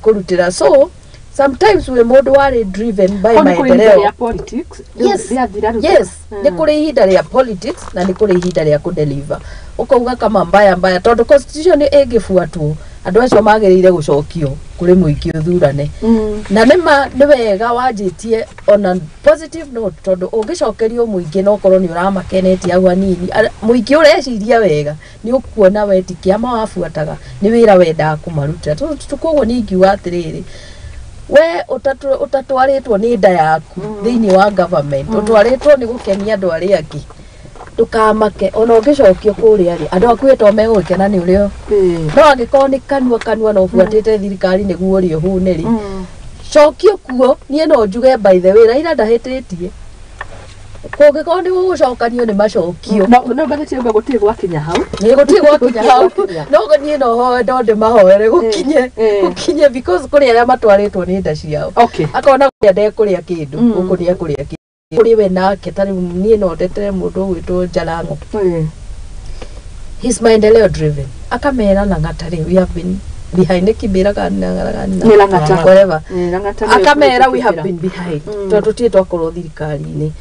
kurutira. So sometimes we mundu wari driven by my politics. Yes, ni kuri ihinda ria politics na ni kuri ihinda ria kudeliver. Ukauga kama mbaya tondu constitution igifuatwo andu acio magirire gucokio kuri muingi uthurane. Na ni wega wanjitie on a positive note tondu ungicokerio muingi no korwo ni uramakenetie au anini muingi ureciria wega ni ukuona weti kiama wafuataga ni wira wenda kumaruta tukoguo ni ingiuga atiriri we utatwaritwo ni nda yaku thiini wa government utwaritwo ni gukenia andu aria angi tukamake ona ungicokio kuria ri andu akwito megwikena ni urio no angikorwo ni kanua no buatite thirikari niguo ri hune ri cokio kuo nie no njuge by the way Raila ndahititie kungikorwo ni gucokanio ni macokio no gatheti ugwe gutie gwakinya hau ni gutie gwakinya hau no nie no hoe ndonde mahoere gukinye because kuri aria matwaritwo ni nda ciao akona nde kuria kindu guku ni kuria kindu kuri we nake tari nie no ndetere mundu gwitwo Jalango his maendeleo driven akamera na ngatari we have been behind kibira kana whatever akamera we have been behind tondu tie twakorwo thirikari-ini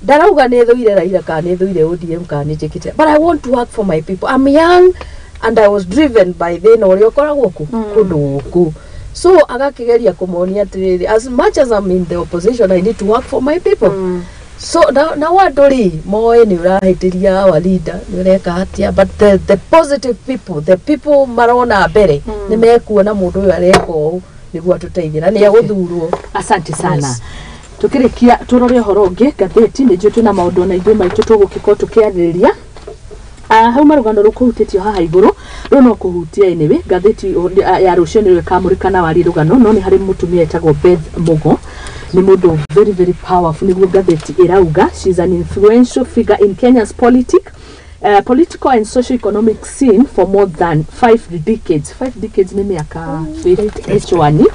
ndarauga ni thuire Raila kana ni thuire ODM kana ni jikite but I want to work for my people. I'm young and I was driven by then ori okoragwo kundu so agakigeria kumonia atiriri as much as I'm in the opposition I need to work for my people. So now wadori moe ni urahitiria our leader ni ureka hatia but the positive people, the people marona mbere ni mekuona mundu uyu areko niguo atuteithira ni aguthurwo. Asante sana. Tukirikia turore horonge gatheti ni jo tuna maundu na ithu maitu tugukiko tukiaririria hau marugano rukuhutitio haha iguru runo kuhutia enewe gatheti ya rucio ni kamurikana wari rugano no ni hari mutumia etagwo Beth Mugo ni mundu very powerful niguo gatheti irauga she's an influential figure in Kenya's political and socio-economic scene for more than 5 decades. 5 decades ni miaka 50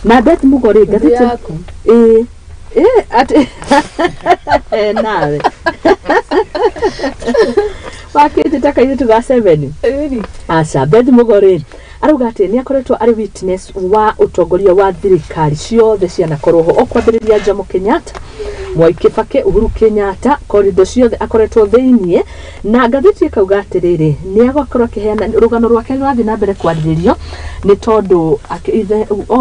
na Beth Mugo ri gatheti nawe wakiti taka itu ga 7 asa Beth Mugo ri arauga ati ni akoretwo ari witness wa utongoria wa thirikari ciothe ciana koroho okwambiriria Jomo Kenyatta Mwai Kibaki Uhuru Kenyatta corridor ciothe akoretwo thiinie na gatheti ikauga atiriri ni agakorwo kiheana rugano rwake rwathi na mbere kwariririo ni tondu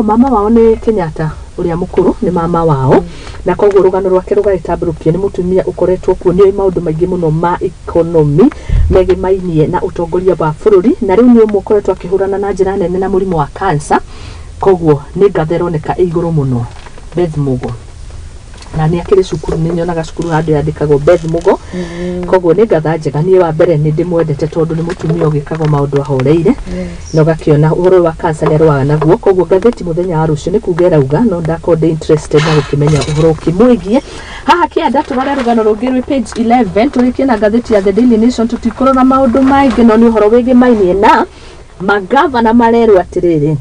mama wao ni Kenyatta uria mukuru ni mama wao na koguo rugano rwake rugaitamburukia ni mutumia ukoretwo kuonio maundu maingi muno ma economy megimainie na utongoria wa bururi na riu ni umukoretwo akihurana na njira nene na murimu wa cancer koguo ni gatheroneka iguru muno Beth Mugo na ni akiri cukuru ni nyonaga cukuru handu yandikagwo Beth Mugo koguo ni gatha njega ni wa mbere ni ndimwendete tondu ni mutumia ugikago maundu ahoreire no gakiona uhoro wa cancer ni rwaga naguo koguo gatheti muthenya wa rucio ni kugera uga no ndakonde interested na gukimenya uhoro kimwigie haha kianda turore rugano rungi rwi page 11 turikie na gatheti ya The Daily Nation tutikoro na maundu maingi no ni uhoro wigi mainie na magavana marerwa atiriri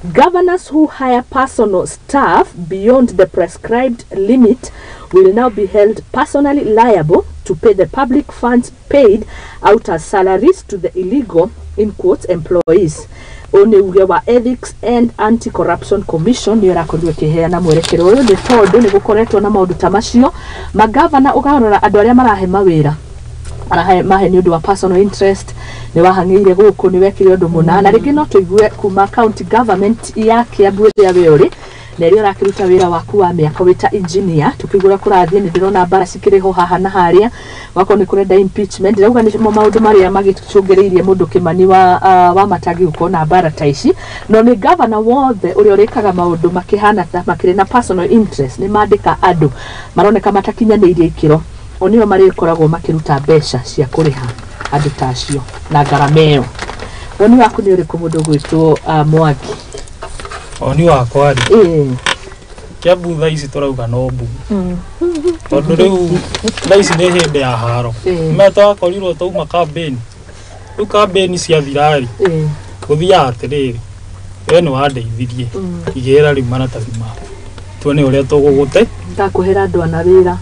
governors who hire personal staff beyond the prescribed limit will now be held personally liable to pay the public funds paid out as salaries to the illegal, in quotes, employees. One uge wa Ethics and Anti-Corruption Commission ni rakondiwe kiheana mwerekero uyu ni tondu ni gukoretwo na maundu ta macio magavana ugarora andu aria marahe mawira mahe ni undu wa personal interest ni wahangire guku ni wekire undu muna na ringi no tuigue kuma county government ya Kiambu ya Weori na rio rakiruta wira waku wa miaka wita engineer tukigura kurathie ni ndirona bara cikiriho haha na haria wako ni kurenda impeachment ndauga ni maundu maria magicungiriirie mundu Kimani wa Matagi ukona bara taici no ni governor wothe uri urikaga maundu makihana ta makire na personal interest ni mandika andu maroneka matakinyaniirie ikiro onio mari koragwo makiruta mbeca cia kuriha andu tacio na ngarameo woni waku ni uri kumundo gwitwo Mwangi oni wakwa ri Kiambu thaa ici turauga no mbu tondu riu thaa ici ni hindi ya haro meta wakorirwo tauma campaign riu campaign cia thirari guthia atiriri we ni wandeithirie igera riu maratathi ma tuone uria tugugute ndakuhera andu ana wira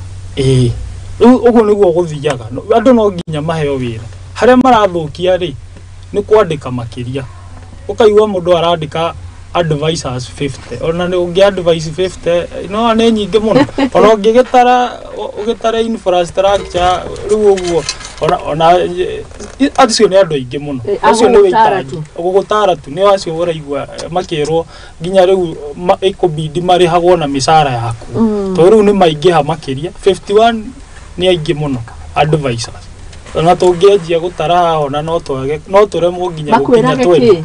riu uguo niguo guthiaga andu no nginya maheo wira haria marathukia ri ni kwandika makiria ukaigua mundu arandika advisors 50 ona ni ungi advice 50 no ane nyingi muno ona ugitara infrastructure riu uguo ona acio ni andu aingi muno acio ni witaraji ugutara tu ni acio uraigua makirwo nginya riu ikubidi marihagwo na misara yaku to riu ni maingiha makiria 51 ni aingi muno advisors ona tungianjia gutara ona no turemwo nginya gukinya 20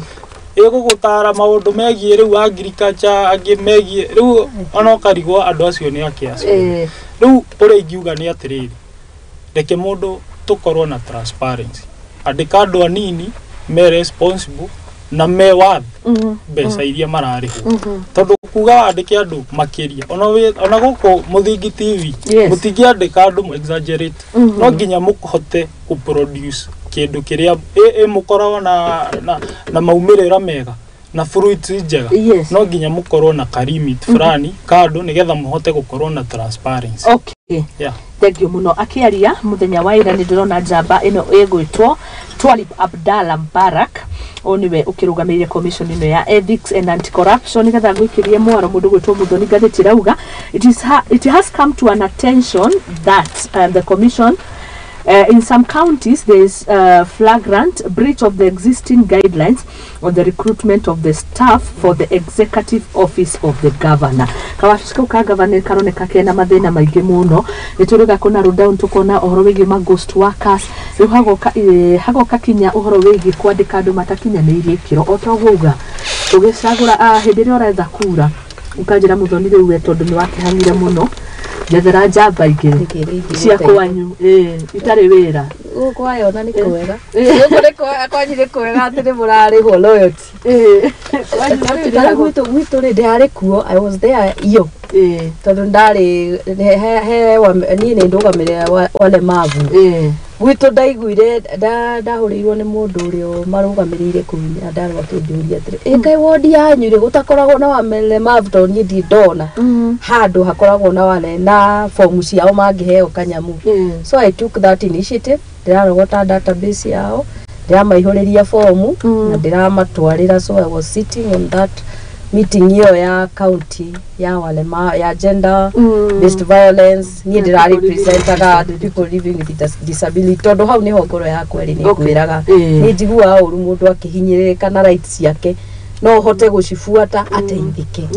gutara maundu megie riu agriculture angi megie riu ona karigwo andu acio ni akiacio riu uri ingiuga ni atiriri reke mundu tukorwo na transparency andika andu anini me responsible na me wath mbeca iria mararihwo tondu kuga andike andu makiria ona guko muthingi TV mutingiandika andu exaggerate no nginya mukohote ku produce kindu kiria mukorwo na maumirira mega na fruits njega no nginya mukorwo na karimit fulani kado nigetha muhote gukorwo na transparency. Okay, thank you muno. Akiaria muthenya wa ira ni ndirona njamba ino egwitwo Twalib Abdalla Mbarak oniwe ukirugamira commission ino ya ethics and anti-corruption nigetha gwikirie mwaro mundu gwitwo Muthoni gatheti rauga it has come to an attention that the commission in some counties there is flagrant breach of the existing guidelines on the recruitment of the staff for the executive office of the governor. Kawashika ka governor karoneka kena mathina maingi muno nituriga kuna rundown tukona uhoro wigi ma ghost workers hagoka kinya uhoro wigi kwandika andu matakinyanirie kiro otogouga tugicagura hindire oretha kura ukanjira Muthoni riu we tondu ni wakihangire muno jethera njamba ingiri cia kwanyu itari wira ukwayona ni kwega kwanyire kwega atiri murarihwo loyalty gwitu ri ndari kuo I was there iyo tondu ndari ni ndugamire wale mavu gwitu ndaiguire ndahurirwo ni mundu urio marugamirire kunya ndarwa kinjuria atiri ingai wodi yanyu ri gutakoragwo na wamele mavu to ni ndi ndona handu hakoragwo na wale na form ciao mangiheo kanyamu so I took that initiative ndirarogota database yao ndiramayihuriria form na ndiramatwarira so I was sitting on that meeting hiyo ya county ya wale ya gender based violence ni ndira representaga people living with disability tondu hau ni hongoro ya kweri ni kwiraga ni njigua uru mundu akihinyirika na rights yake no hote gucifuata ateithike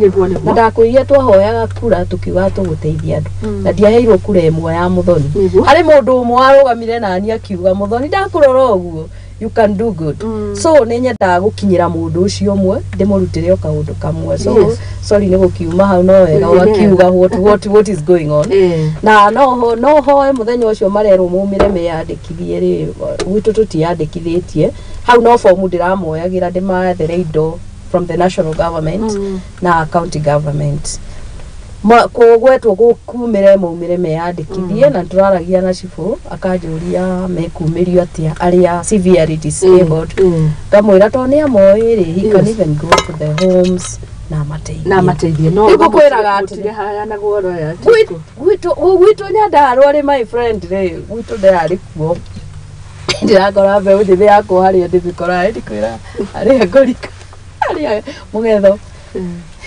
na ndakuiye twahoyaga kura tukiuga tuguteithia andu na ndiaheirwo kura imwe ya Muthoni hari mundu umwe arugamire nani akiuga Muthoni ndakurora uguo you can do good so nenyenda gukinyira mundu ucio umwe ndimurutire okaundu kamwe so sorry ni gukiuma hau no wega wakiuga what is going on na no ho muthenya ucio marero mumire meyandikithie ri gwitu tutiyandikithitie hau no form ndiramoyagira ndimathere indo from the national government na county government kogwetwo gukumire mumire meyandikithie na turaragia na cifu akanjuria mekumirio atia aria severely disabled kamwira to ni amoiri he can even go to the homes na mateithie no gukwiraga atire haya na guoro ya gwitu nyandarwa ri my friend ri gwitu ndari kuo ndiragora be uthi yakwa haria ndibikora ndikwira aria ngorika aria mugetho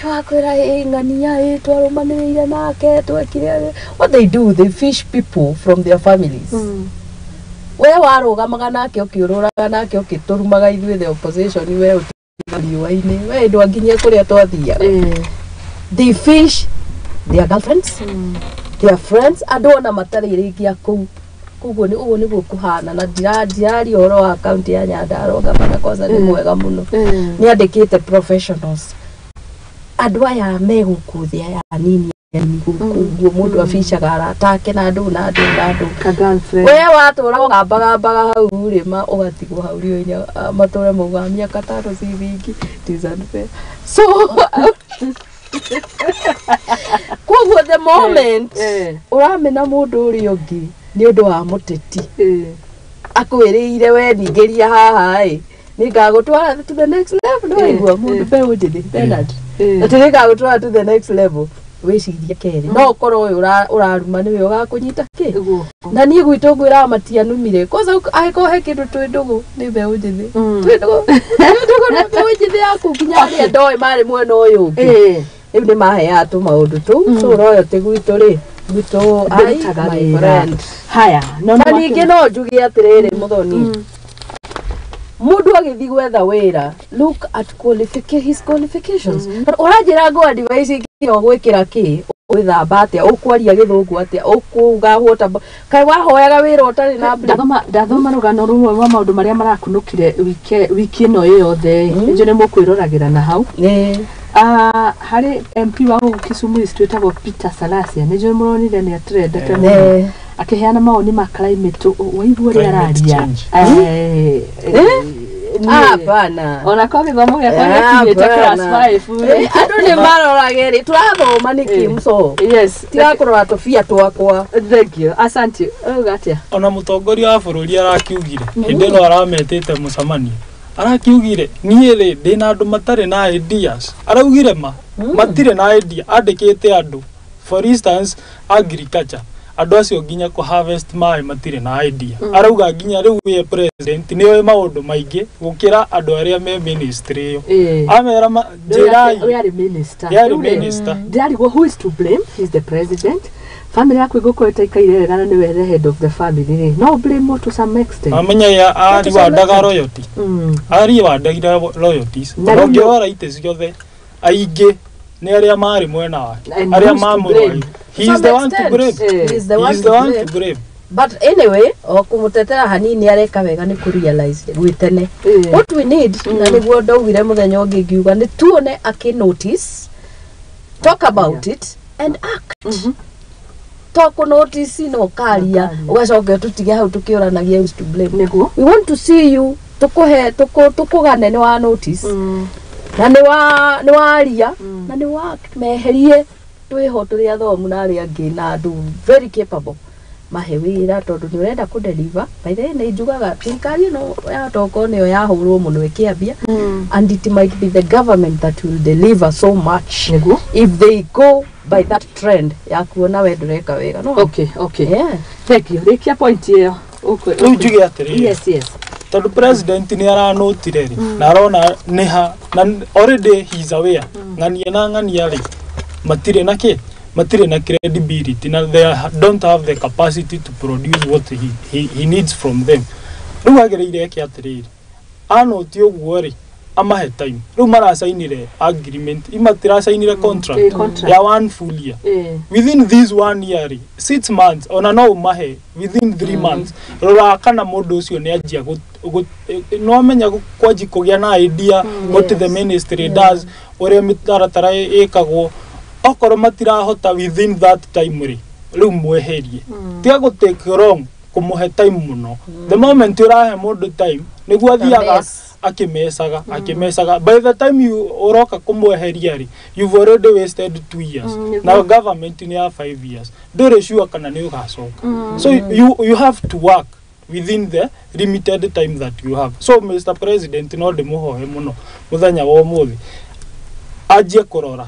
wakwira ngania twarumanirire nake twekire what they do they fish people from their families we warugamaga nake ukiururaga nake ukiturumaga ithuĩ the opposition we utiriwaini we ndwanginya kuria twathiaga they fish their girlfriends their friends andona mataririkia kuu kuguo ni uguo niguo kuhana na ndirari horo wa county ya Nyandarua gavana koza ni mwega muno ni andikite professionals andu aya megukuthia ya nini guo mundu aficaga aratake na andu ka girlfriend we watura ugambaga hau rima ugatigwo hau rio-ini mature mauga miaka 5 civingi tizanpe so kuguo the moment uramena mundu uri ungi ni undu wa muteti akwiriire we ningeria haha ningagutwara to the next level no igua mundu be unjini Bernard atirika gutwara to the next level wicirie keri no korwo uraruma niwe ugakunyita ki na nie gwitu ngwira matianumire koza aiko he kindu twi ndugu ni mbeu njithi twi ndugu ni mbeu njithi yaku kinya ria ndoi mari mwena uyu ungi riu ni mahea tu maundu tu so royo ti gwitu ri gwitu ai my friend haya no ningi no njugi atiriri Muthoni mundu agithi gwetha wira look at his qualifications urajira go advice kino gwikira ki withamba atia ukwaria githungu atia ukuga hota kai wahoyaga wira utari na ndathoma rugano rumwe wa maundu maria marakunukire wiki ino yothe njone mukwirораgira na hau hari MP wa Kisumu district wa Peter Salasia njone muronire ni atrendete muno akiheana maoni ma climate waigua ri araria bana ona kwa githomo gya kwa kinyete class 5 andu ni marorageri turathoma niki mso yes tigakorwo atofia twakwa thank you asante ugatia ona mutongoria wa bururi arakiugire hinde no arametete mucamani arakiugire nie ri ndina andu matare na ideas araugire matire na idea andikite andu for instance agriculture andu acio nginya ku harvest mai matire na idea arauga nginya riu we president niwe maundu maingi gukira andu aria me ministry yo amera jirai we are minister Daddy, who is to blame? He's the president. Family yako igoko itaikaire gana ni we the head of the family no blame to some extent amenya ya ari wandaga royalty ari wandaga royalties no right ciothe aingi ni aria mari mwena wake aria mamuroi he is the one to blame he is the one to blame but anyway okumutetera hanini areka wega ni ku realize gwitene what we need na niguo ndogire muthenya ungi ngiuga ni tuone notice talk about it and act talk notice no karia ugacoka tutige hau tukioranagia who's to blame niguo we want to see you tukugane ni wa notice na ni waria na ni wa meherie twiho turi athomu na aria angi na andu very capable mahewira tondu ni urenda ku deliver by the ni njugaga thirikari no ya toko niyo yahurwo muno ikiambia and it might be the government that will deliver so much if they go by that trend ya kuona we ndureka wega no okay yeah thank you rekia point yo okay njugi atiri yes tondu president ni aranotire ri na arona niha na already he is aware ngania ri matire na credibility na they don't have the capacity to produce what he needs from them riu agereire ki atiriri anoti oguo ri amahe time riu marasainire agreement imatira sainire contract ya one full year within this 1 year 6 months ona no mahe within 3 months rora kana mundu ucio ni ajia no menya kwaji kugia na idea what the ministry does ore mitaratara ikagwo okoro matirahota within that time riu mweherie tiga go take wrong kumuhe time muno the moment urahe mundu time niguo thiaga akimesaga by the time you oroka kumweheria ri you've already wasted 2 years now government ni 5 years dore sure kana ni ugacoka so you have to work within the limited time that you have so Mr President no ndimuhoe muno muthenya wa umuthi ajie kurora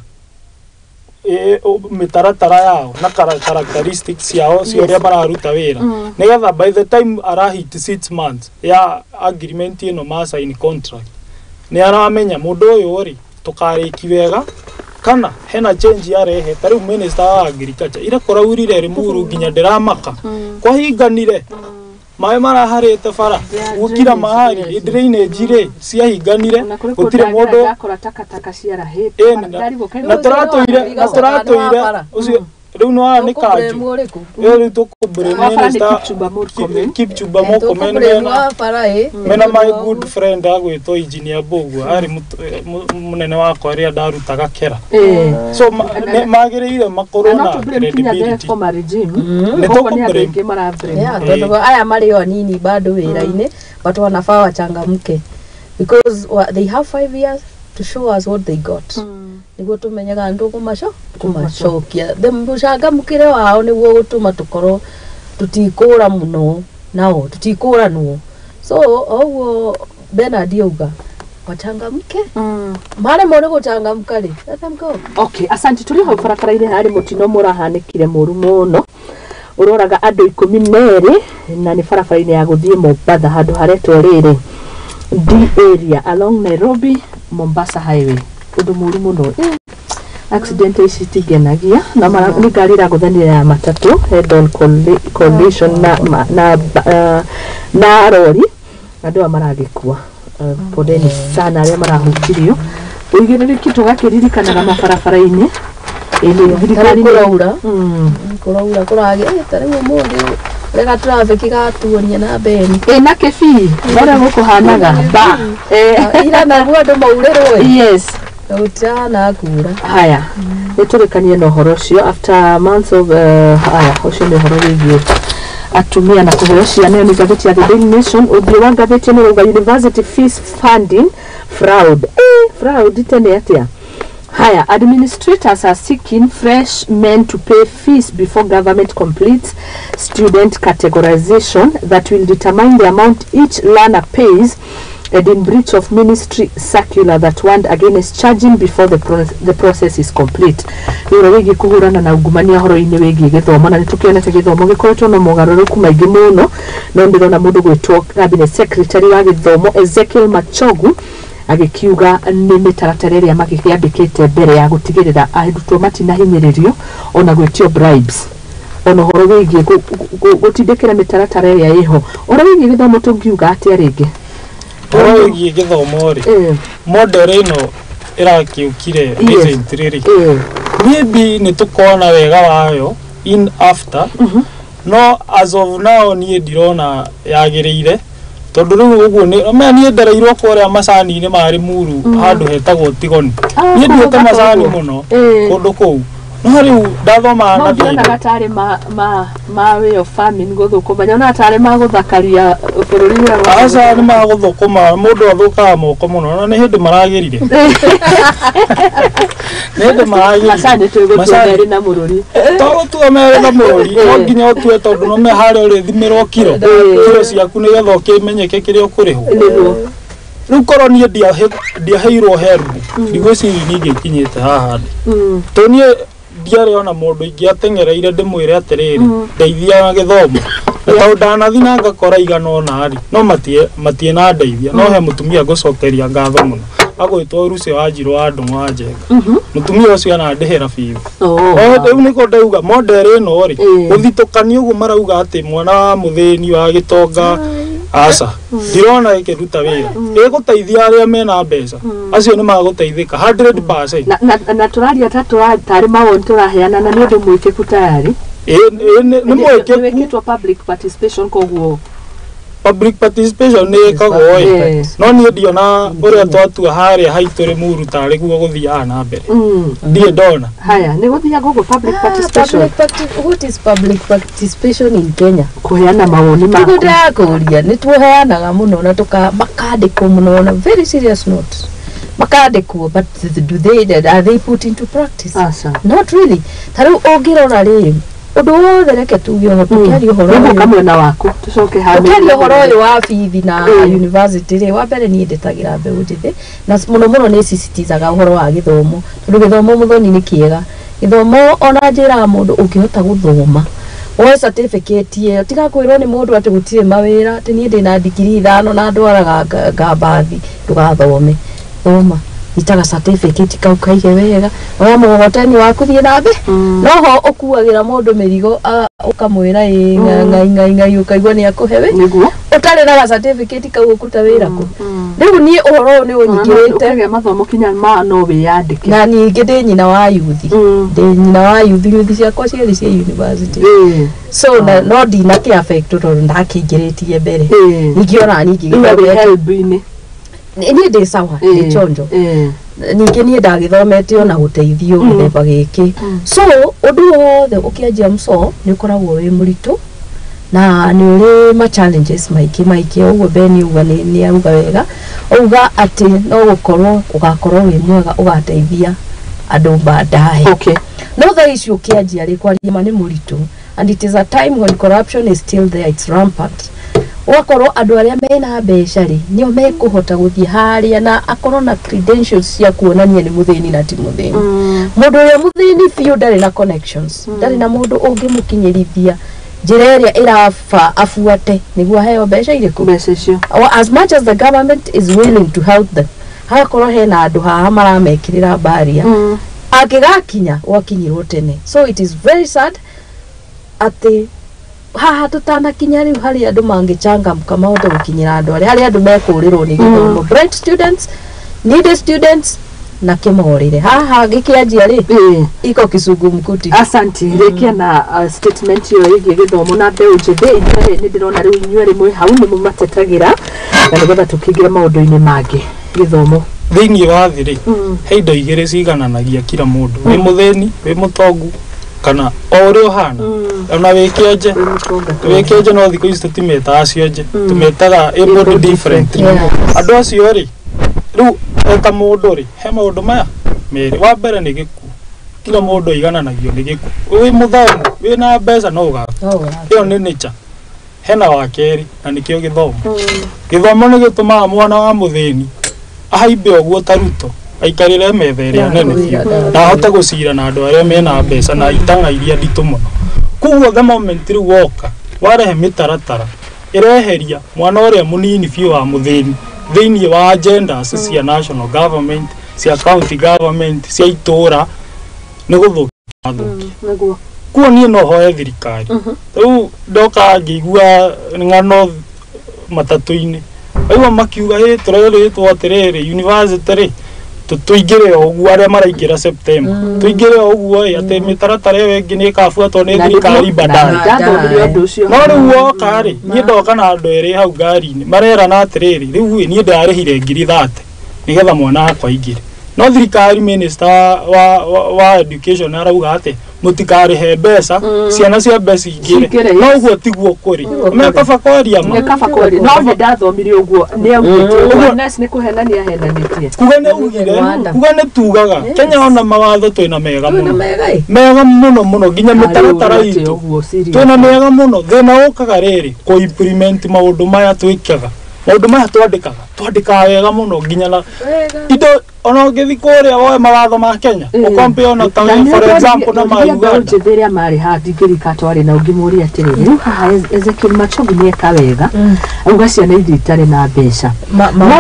mitaratara yao na characteristics yao cia mararuta wira nigetha by the time arahit 6 months ya agreement ino ma sign contract ni aramenya mundu uyu uri tukariki wega kana hena change yarehe tari minister wa agriculture ira koraurire ri muru ginya ndiramaka kwa hinganire mai maraharite bara gukira mahari drainage ire cia hinganire gutire mundu akora takataka ciara hit na turatoire ucio riu no ani kanju riu tukubure minister Kipchumba Murkomen mena my good friend agwitwo engineer Bogu ari munene wakwa aria ndarutaga kera so magiriire makorwo na credibility ni tukubure tondu aya mari o nini bado wira-ini but wanafaa wachangamke because they have 5 years to show us what they got niguo tumenyaga ndu kumacokia mucangamukire wao niguo gutuma tukorwo tutikura muno nao tutikuranwo so oguo Bernard auga wachangamke mare mone guchangamka ri let them go. Okay, asante. Turi ho barabara-ini hari mutino murahanikire muru muno uroraga andu 12 na ni barabara-ini ya guthie Mombasa handu haretwo riri D area along Nairobi Mombasa highway. Undu muru muno accident isitigenagia na ni gari ra guthanira ya matatu head on collision na lori andu amaragikua. Podeni sana aria marahutirio uigiriri tugakiririkanaga mabarabara-ini ili thirikari kuraura kurage tare mundi rega traffic gatuonia na beni na kefi bara gukuhanaga ba ira na ruondo maurero yes utana kura haya niturikanie no horo cio after months of haya ucio ni horo wigie atumia na kuheo ciana ni gazeti ya The Daily Nation uthio wa gazeti ni uga university fees funding fraud fraud tene atia. Haya, administrators are seeking fresh men to pay fees before government completes student categorization that will determine the amount each learner pays, and in breach of ministry circular that warned against charging before the process is complete. Niro wigi kuhurana na ungumania horo-ini wigi githomo na nitukionete githomo gikoretwo na mogaruruku maingi muno no ndirona mundu gwitwo cabinet secretary wa githomo Ezekiel Machogu agikiuga ni mitaratara iria magikiandikite mbere ya gutigirira arutwo matinahinyiririo ona gwetio bribes ono horo wigi gutindikira mitaratara iria iho ora wigi githomo tungiuga atia ringi horo wigi githomo ri model ino irakiukire recent riri maybe nitukona wega wayo in after no as of now ni ndirona yagiriire tondu riu uguo ni ni ndereirwo kuria macani ni mari muru handu hetagwo Tigoni ni ndiete macani muno kundu kuu no riu ndathoma na ndona gatari ma way of farming guthukuma nyona atari ma guthakaria bururi wa asa ni ma guthukuma mundu athukaga moko muno na ni hindi maragirire ni hindi maragirire macani twigututheri na mururi to tuomere na mururi no nginya otue tondu no me hari uri thimirwo kilo ciaku ni getha ukimenyeke kiria ukuriho riu korwo ni ndiaheirwo heru ndigwiciria ningi ikinyite haha to ni ndiare ona mundu ingi atengereire ndimwire atiriri ndeithia githomo to ndanathi na ngakora igana ona ari no matie na ndeithia no he mutumia ngucokeria ngatho muno agwitwo Rucio Wanjiru wa Ndung'u wa Njenga mutumia ucio ana ndihira biu riu niko ndauga model ino ri uthitũkani uguo marauga ati mwana wa muthini wa Gitonga asa ndirona ikiruta wira iguteithia aria mena mbeca acio ni maguteithika 100%. na turaria tari mawoni turaheana na ni undu mwikiku tayari ni mwikiku public participation koguo public participation ni kagoi no ni ndiona uria twatua haria haituri muru tari guo guthia na mbere ndie ndona haya ni guthia gugu public participation what is public participation in Kenya kuheana mawoni maku ndakuria ni tuheanaga muno na makandikwo muno na very serious note makandikwo but are they put into practice not really tharu ongirona ri undu wothe reke tuge ono tukiaria uhoro uyu kamwe na waku tucoke hamwe tukiaria uhoro uyu wa bithi na university ri wa mbere ni ndetagira mbeu ndithi na muno ni sisitizaga uhoro wa githomo tondu githomo Muthoni ni kiega githomo ona njira mundu ungihota guthoma oe certificate ye tiga kwirwo ni mundu ati gutire mawira ati ni ndina degree 5 na ndwaraga ngabathi ndugathome thoma itaga certificate kau kaige wega oya mugotani waku thie nabe noho ukuagira mundu mirigo ukamwira ngai ukaigwa ni akuhewe niguo utare na certificate kau ukuta wira ku riu ni uhoro ni unyigirite ukage mathomo kinya ma no wiyandike na ningi ndi nyina wa youth ndi nyina wa youth ciakwa ciari cia university so no ndina ki affect tondu ndakingiritie mbere ningiona ningi help-ini ni ndi sawa ni chonjo ningi ni ndagithomete ona guteithio githemba giki so undu wothe ukianjia mso ni ukoragwo wi muritu na ni uri ma challenges maiki uguo Beni uga ni auga wega uga ati no ugakorwo wi mwega ugateithia andu baadaye no there is ukianjia ri kwaria mani muritu and it is a time when corruption is still there, it's rampant wakorwo andu aria mena mbeca ri nio mekuhota guthie haria na akorwo na credentials cia kuonania ni muthini na ti muthini mundu uria muthini fiu ndari na connections ndari na mundu ungimukinyirithia njira iria irafa afuate niguo heo mbeca iriku mbeca icio as much as the government is willing to help them hakorwo hena andu haha maramekirira baria akigakinya wakinyirwo tene so it is very sad ati haha tutanakinya riu hari andu mangichangamka mahote gukinyira andu hari andu mekurirwo ni githomo bright students needy students na kimorire haha gikianjia ri iko Kisugu Mkuti. Asante rekia na statement yo igi githomo na mbeu njithe ni ndirona riu inywe rimwe hau ni mumatetagira na nigetha tukigira maundu-ini mangi githomo thiini wa thiri he indo igiri cigananagia kila mundu wi muthini wi mutongu kana ori hana ona wikieje no thiko ici tutimeta acionje tumetaga able different andu acio ri riu eta mundu ri he maundu maya meri wa mbere ni giku kila mundu igananagio ni giku wi muthomu wi na mbeca no ugaku iyo ni nature hena wa keri na nikio githomo githomo ni gitumaga mwana wa muthini ahaimbe oguo taruto aikarire metha iria nene na ahote gucira na andu aria mena mbeca na itanga iria nditu muno kuguo the moment riu woka warehe mitaratara ireheria mwana uria munini fiu wa muthini thiini wa agendas cia national government cia county government cia itura ni guthukia naguo kuo nie no hoe thirikari riu ndoka ngigua ng'ano matatu-ini aiwa makiuga tureretwo atiriri university ri tuingire oguo aria maraingira September tuingire oguo ati mitaratara iyo ingi ni kabuatwo ni thirikari badani no riu woka ri nie ndoka na andu eri hau ngari-ini marera na atiriri riu nie ndarihire ngiri 30 nigetha mwana akwa ingire no thirikari minister wa education arauga ati mutikarihe mbeca ciana cia mbeca ingire no uguo tiguo kuri mekaba kwaria no ni ndathomire uguo ni augite ness ni kuhenania henanitie kuga ni ugire kuga ni tugaga Kenya ona mawatho twina mega muno nginya mitaratara itu twina mega muno thina ukaga riri ku implement maundu maya twikaga maundu maya twandikaga wega muno nginya na indo ona ngithi kuria woe mawatho ma Kenya ukompiona ta for example na ma Uganda njithiria mari ha thirikari twari na ungimuria atiriri riu haha Ezekiel Machogu ni eka wega auga ciana ithi itari na mbeca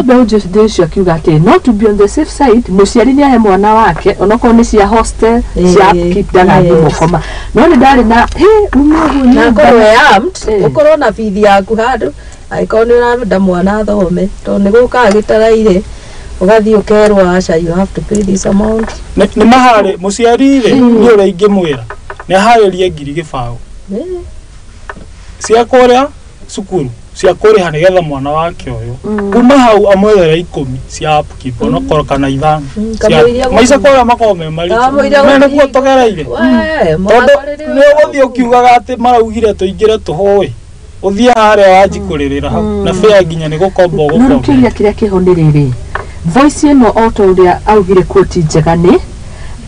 mbe njithiria cio akiuga ati not to be on the safe side muciari ni ahe mwana wake onako ni cia hostel cia keep na thimukoma no ni ndari na umeguo na korwo armed ukorwo na bithi yaku handu aikoni na mwana thome to ni guka gitaraire ugathi ukerwa acha you have to pay this amount ni mahari muciari ri ni uri ingimwira ni haririe ngiri gibao cia kuria cukuru cia kuriha nigetha mwana wake uyu kuma hau amwethere 10 cia upkeep no koroka na ithano maica kuria makome mari mene kuo togereire tondu ni uguthi ukiugaga ati maraugire tuingire tuhoe uthie haria wanjikurira hau na fair nginya ni gukomba gukomba kiria kihoniriri voice ino auto uria augire quote njega ni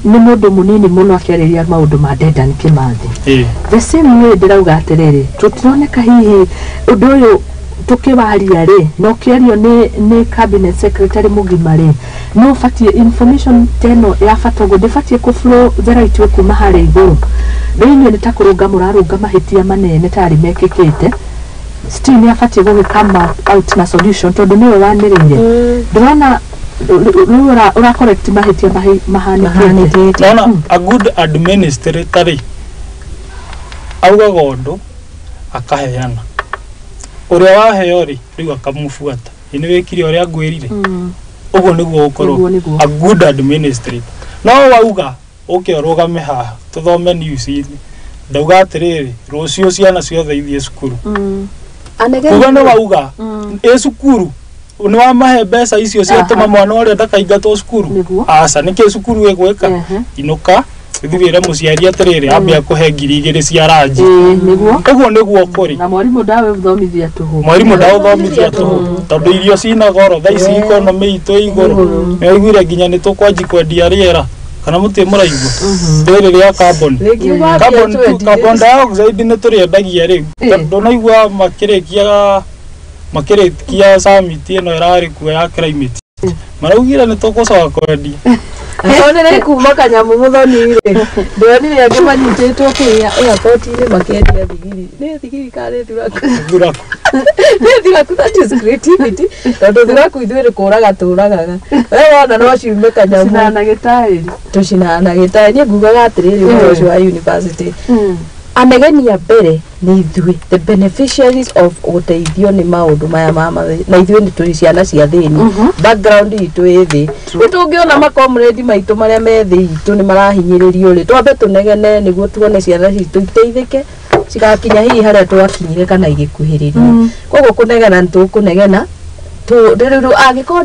mundu munini muno akiariria maundu ma Dedan Kimathi the same way ndirauga atiriri tutironeka hihi undu uyu tukiwaria ri no kiario ni cabinet secretary mugima ri no fatie information teno ya fatogo ndifatie ku flow the right way kuma hari iguru thini ni takurunga murarunga mahitia manene tari mekikite still ni afatie come out na solution tondu niwe wanirire ndona ura correct mahitia mahanikite nona a good administrator auga gondo akaheana uria waheo ri riu akamufuata ini wekire uria ngwirire uguo niguo ukorwo a good administrator no wauga ukiorugame haha tuthome news ini ndauga atiriri rucio ciana ciothe ithie cukuru kuga no wauga cukuru ni wa mahe mbeca icio ciatuma mwana uria ndakaingatwo cukuru aca niki cukuru igwika inuka thivira muciari atiriri ambia kuhe ngiri 2 cia ranji uguo niguo kuri na mwarimu ndawe thomithia tuhu tondu irio cina goro thaici economy itu iguru meiguire nginya ni tukwanji kwendia riera kana muti muraigua riri ria carbon dioxide ni turiendagia riu tondu naigua makirikia makirikia summit ino irari kuo ya climate maraugire ni tugucoka kwendia Onere kuma kanyamu Muthoni ri ndonire angi manyititwo kia airport ri makendia thigiri ni thigiri kare thuraku that is creativity tondu thuraku ithuĩ kũraga tũragaga we wona no ciume kanyamu na gĩtaĩri tucinana gĩtaĩri niĩ ngugaga atĩrĩrĩ ũhoro ũcio wa university anegenia mbere ni ithuĩ the beneficiaries of ũteithio nĩ maũndũ maya na ithuĩ nĩ tũrĩ ciana cia thĩni background itũ ĩ thĩ nĩ tũngĩona makomredi maitũ marĩa me thĩ itũ nĩ marahinyĩrĩrio rĩ twambe tũnegene nĩguo tuone ciana citũ iteithĩke cigakinya hihi harĩa twakinyire kana igĩkuhĩrĩria koguo kũnegena nĩ tũkũnegena rĩu angĩkorwo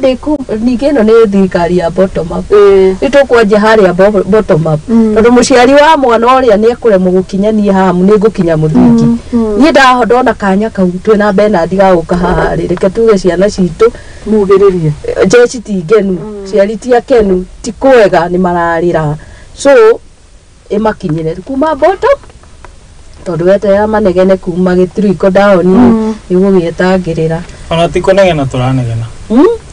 ningĩ ĩno nĩ thirikari ya bottom up nĩ tũkwanjia harĩa bottom up tondũ mũciari wa mwana ũrĩa nĩ ekũremwo gũkinyania hamu nĩ ngũkinya mũthingi niĩ ndona kanya kau twĩna Bernard gagũka haha rĩ reke tuge ciana citũ mugĩrĩrie Jeci ti ngenu ciari ti akenu ti kwega nĩ mararĩra so ĩmakinyĩre kuma bottom tondu weterera manegene kuma gĩturiko down nĩgũgĩetangĩrĩra ona tikonegena turanegena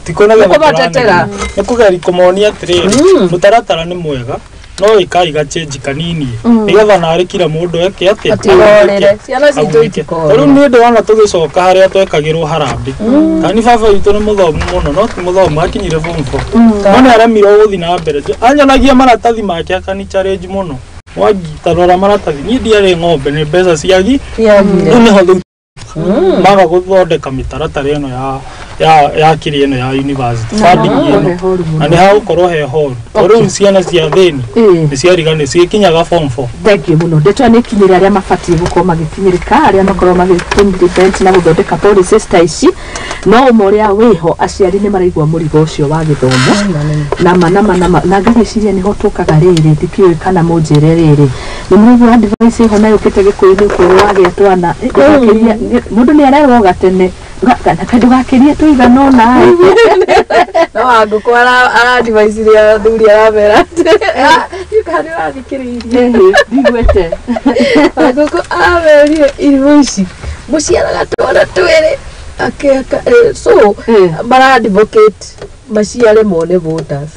tikonegena turanegena nĩ kũgeria kũmonia atĩrĩrĩ mũtaratara nĩ mwega no ikaiga change kanini nigetha narĩ kila mũndũ eke atĩ ciana citũ itikoe rĩu nĩ ndĩrona tũgĩcoka harĩa twekagĩrwo harambĩ kani baba witũ nĩ mũthomu mũno no ti mũthomu akinyire form 4 no nĩ aremirwo gũthiĩ na mbere anyonagia maratathi make akani challenge mũno wagitarora maratathi niĩ ndiarĩ ng'ombe nĩ mbeca ciagi rĩu nĩho thĩ maga gũthondeka mĩtaratara ĩno ya kĩrĩ ĩno ya university funding ĩno na nĩ hagũkorwo he horu rĩu ciana cia thĩni nĩ ciariganĩrwo cigĩkinyaga form 4 thengiũ mũno ndĩtwa nĩ ikinyĩre arĩa mabatiĩ gũkorwo magĩkinyĩrĩka arĩa makorwo magĩtũmĩrĩte na gũthondeka policies ta ici no ũmwe ũrĩa wĩho aciari nĩ maraigua mũrigo ũcio wa gĩthomo na ngagĩciria nĩho tũkaga rĩrĩ ndikĩũĩ kana mũnjĩre rĩrĩ nĩ mũigua advice ĩho na yũkĩte gĩkũyũ-inĩ kũrũ wagĩa twana mũndũ nĩ arerwo gatene ndũgakĩrie tũigana ũna no angũkũ aradvice athuri aramera kana ũrathikĩrĩirie ndigwĩte angũkũ aramerire irio ici mũciaraga twana twĩrĩ so maradvocate maciare mone voters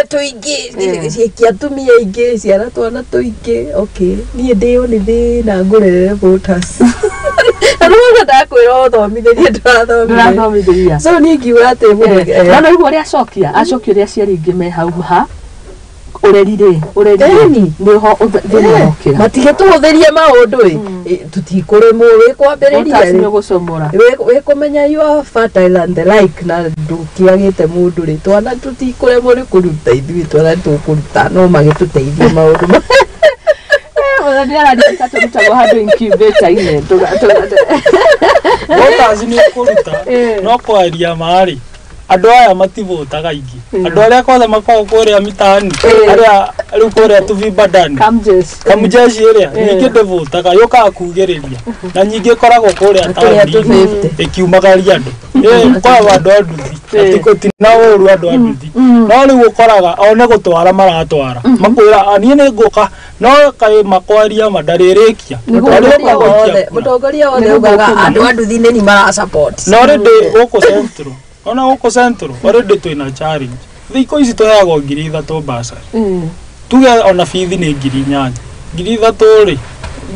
tuingĩ ciĩkia atumia aingĩ ciana twana tũingĩ okay niĩ ndĩo nĩ thĩna ngũrerere voters Aruga ndakwĩra ũthomithĩrie ndũrathomithĩria so niĩ ngiuga atĩ mũndũ no igua ũrĩa acokio ũrĩa aciari aingĩ me hau ha urerire niho thĩna matige tũhũthĩrie maũndũ tutikũrĩmwo wĩkwambĩrĩria gũcomora wĩkũmenya you fertile and the like na ndũkĩagĩte mũndũ rĩ twana tutikũrĩmwo nĩ kũruta ithuĩ twana tũkũruta no magĩtũteithie maũndũ ndĩrarigĩtatũrutagwo handũ incubator-inĩ voters nĩ kũruta no kwaria marĩ andũ aya mativotaga ingĩ andũ arĩa kothe makoragwo kũrĩa mitaani arĩa rĩu kũrĩa tũvibandani kamjeshi ĩrĩa nyingĩ ndĩvotaga yũkaga kugĩrĩria na nyingĩ koragwo kũrĩa taũni ĩkiumagaria andũ koragwo andũ a nduthi tina ũru andũ a nduthi no rĩu ũkoraga one gũtwara maratwara makwĩra niĩ nĩ ngũka no kaĩ makwaria mandarĩrĩkia mũtongoria wothe ugaga andũ a nduthi nĩ marasupport no rĩndĩ gũkũ central ona gũkũ central already twĩna challenge thikũ ici tũheagwo 3,000 basari tuge ona bithi nĩ 8,000 3,000 rĩ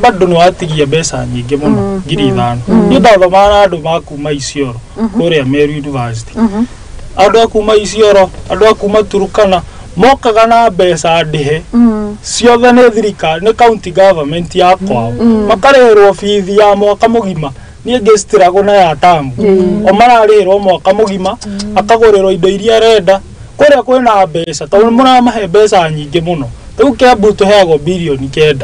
bado nĩ watigia mbeca nyingĩ mũno 5,000 niĩ ndathomaga na andũ makuma Isiolo kũrĩa Meru University andũ akuma Isiolo andũ akuma Turukana mokaga na mbeca ndĩhe ciothe nĩ thirikari nĩ county government ya kwao makarĩhĩrwo bithi ya mwaka mũgima niĩ ngĩstruggle na ya tamu o mararĩhĩrwo mwaka mũgima akagũrĩrwo indo iria arenda kũrĩa kwĩna mbeca tondũ mũramahe mbeca nyingĩ mũno rĩu Kiambu tũheagwo bilioni 9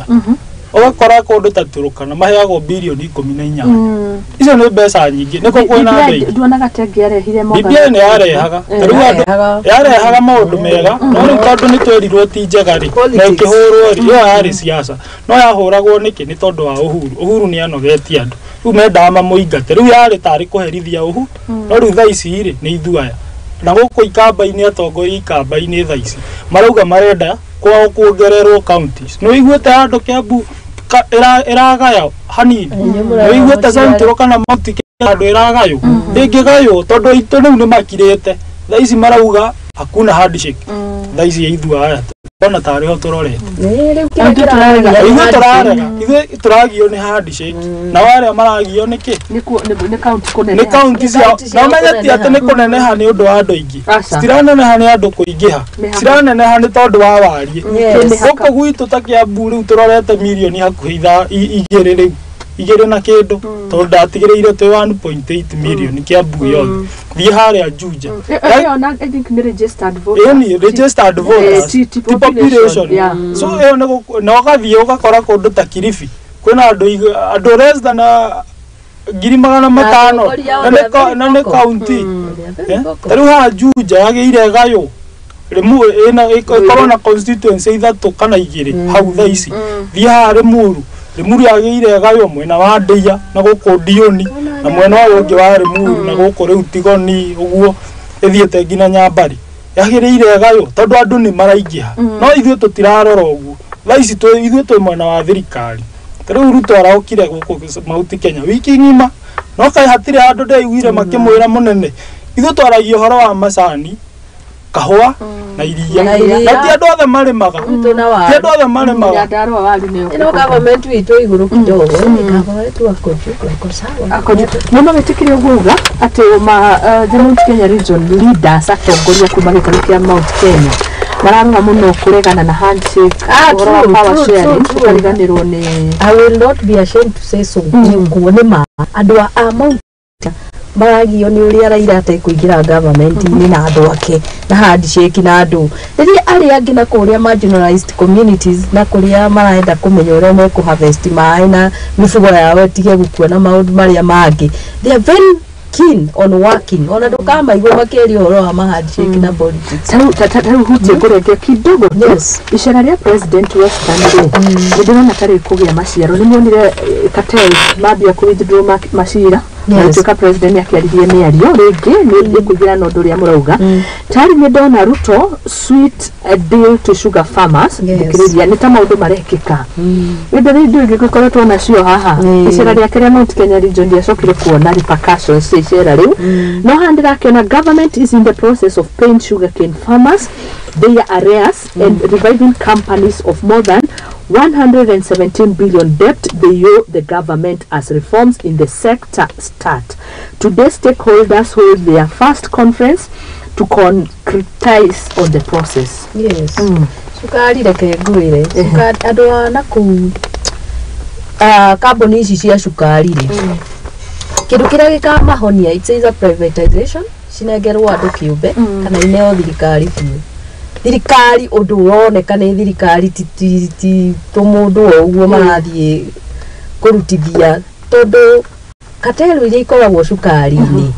ũgakora kũndũ ta Turukana maheagwo bilioni 14 icio nĩ mbeca nyingĩ nĩko kwĩna mbei nduonaga tenge yarehire mo BBI nĩ yarehaga rĩu andũ yarehaga maũndũ mega no rĩu tondũ nĩ twerirwo ti njega rĩ na ĩkĩhũrwo rĩ yo yarĩ siasa no yahũragwo nĩkĩ nĩ tondũ wa Uhuru nĩ anogetie andũ rĩu mendaga mamũingate rĩu yarĩ tarĩ kũherithia Uhuru no rĩu thaa ici rĩ nĩ ithuaya na gũkũ ikamba-inĩ atongoria ikamba-inĩ thaa ici marauga marenda kwao kuongererwo counties no iguĩte andũ Kiambu iragayo hanini wiguite centro kana Mount Kenya andu iragayo ingigayo tondu itu riu ni makirite thaici marauga hakuna handshake thaici ya ithu aya ona tariho turorete ithu turagio ni handshake na wale maragio ni ki ni county cia na menyeti ati ni kuneneha ni undu wa andu aingi citiraneneha ni andu kuingiha ciraneneha ni tondu wa warie guku gwitu ta Kiambu riu turorete milioni hakuhi igiri na kindu tondu ndatigireire twi 1.8 million Kiambu yothe thie haria Juja I think ni registered voters ni registered voters ti population so no gathie ugakora kundu ta Kilifi kwina andu less than 500 na ne county riu ha Juja yagiire gayo rimu ina ikorwo na constituency ithatu kana igiri hau thaici thie haria Rimuru yagiire gayo mwena wa Ndeia na guku Dioni na mwena wa ungi wa Rimuru na guku riu Tigoni uguo ithiete ngina Nyambari yagiire gayo tondu andu ni maraingiha no ithuĩ tutirarora uguo thaici ithuĩ twi mwena wa thirikari riu Ruto araukire guku Mount Kenya wiki ngima no kai hatire andu ndaiguire makimwira munene ithuĩ twaragia uhoro wa macani kahua na iria na ti andu othe marimaga ti andu othe marimaga ndarwa wali ni ino government witu iguru kidogo ni government wako sawa muno gitikirio guga ati Mount Kenya region leaders atongoria kuma gikari kia Mount Kenya mararora muno kuregana na handshake power sharing tukariganirwo ni I will not be ashamed to say so kuone ma andu a Mount maragio ni uria Raila ataikuingira government ni na andu ake na handshake na andu riria ari angi na kuria marginalized communities na kuria maraenda kumenya uria meku harvest mai na mifugo yao tige gukua na maundu maria mangi they are very keen on working ona ndukama igwe makerio horo wa handshake na politics tatu huje kurege kidogo yes ishara ya president Western ndona tari kugia maciaro ni monire Katel mabia ku withdraw macira tuka president yakiaririe ni ario ringi ni kugira no nduria murauga tari ni ndona Ruto sweet deal to sugar farmers ndikiriria ni ta maundu marekika indo rindu ngikoretwo nacio haha ishara ya Kenya Mount Kenya region ya sokire kuona repercussions ishara riu no handira kiona government is in the process of paying sugarcane farmers their arrears and reviving companies of more than 117 billion debt they owe the government as reforms in the sector start. Today, stakeholders hold their first conference to concretize on the process. Yes. Sukari reke ngwire. Sukari andu ana ku company ici cia sukari ri. Kindu kiria gikamahonia it's either privatization cinegerwo andu kiumbe kana ineo thirikari biũ. Thirikari undu uroneka ni thirikari ti tumundu uguo marathie kurutithia tondu Katelu iria ikoragwo cukari-ini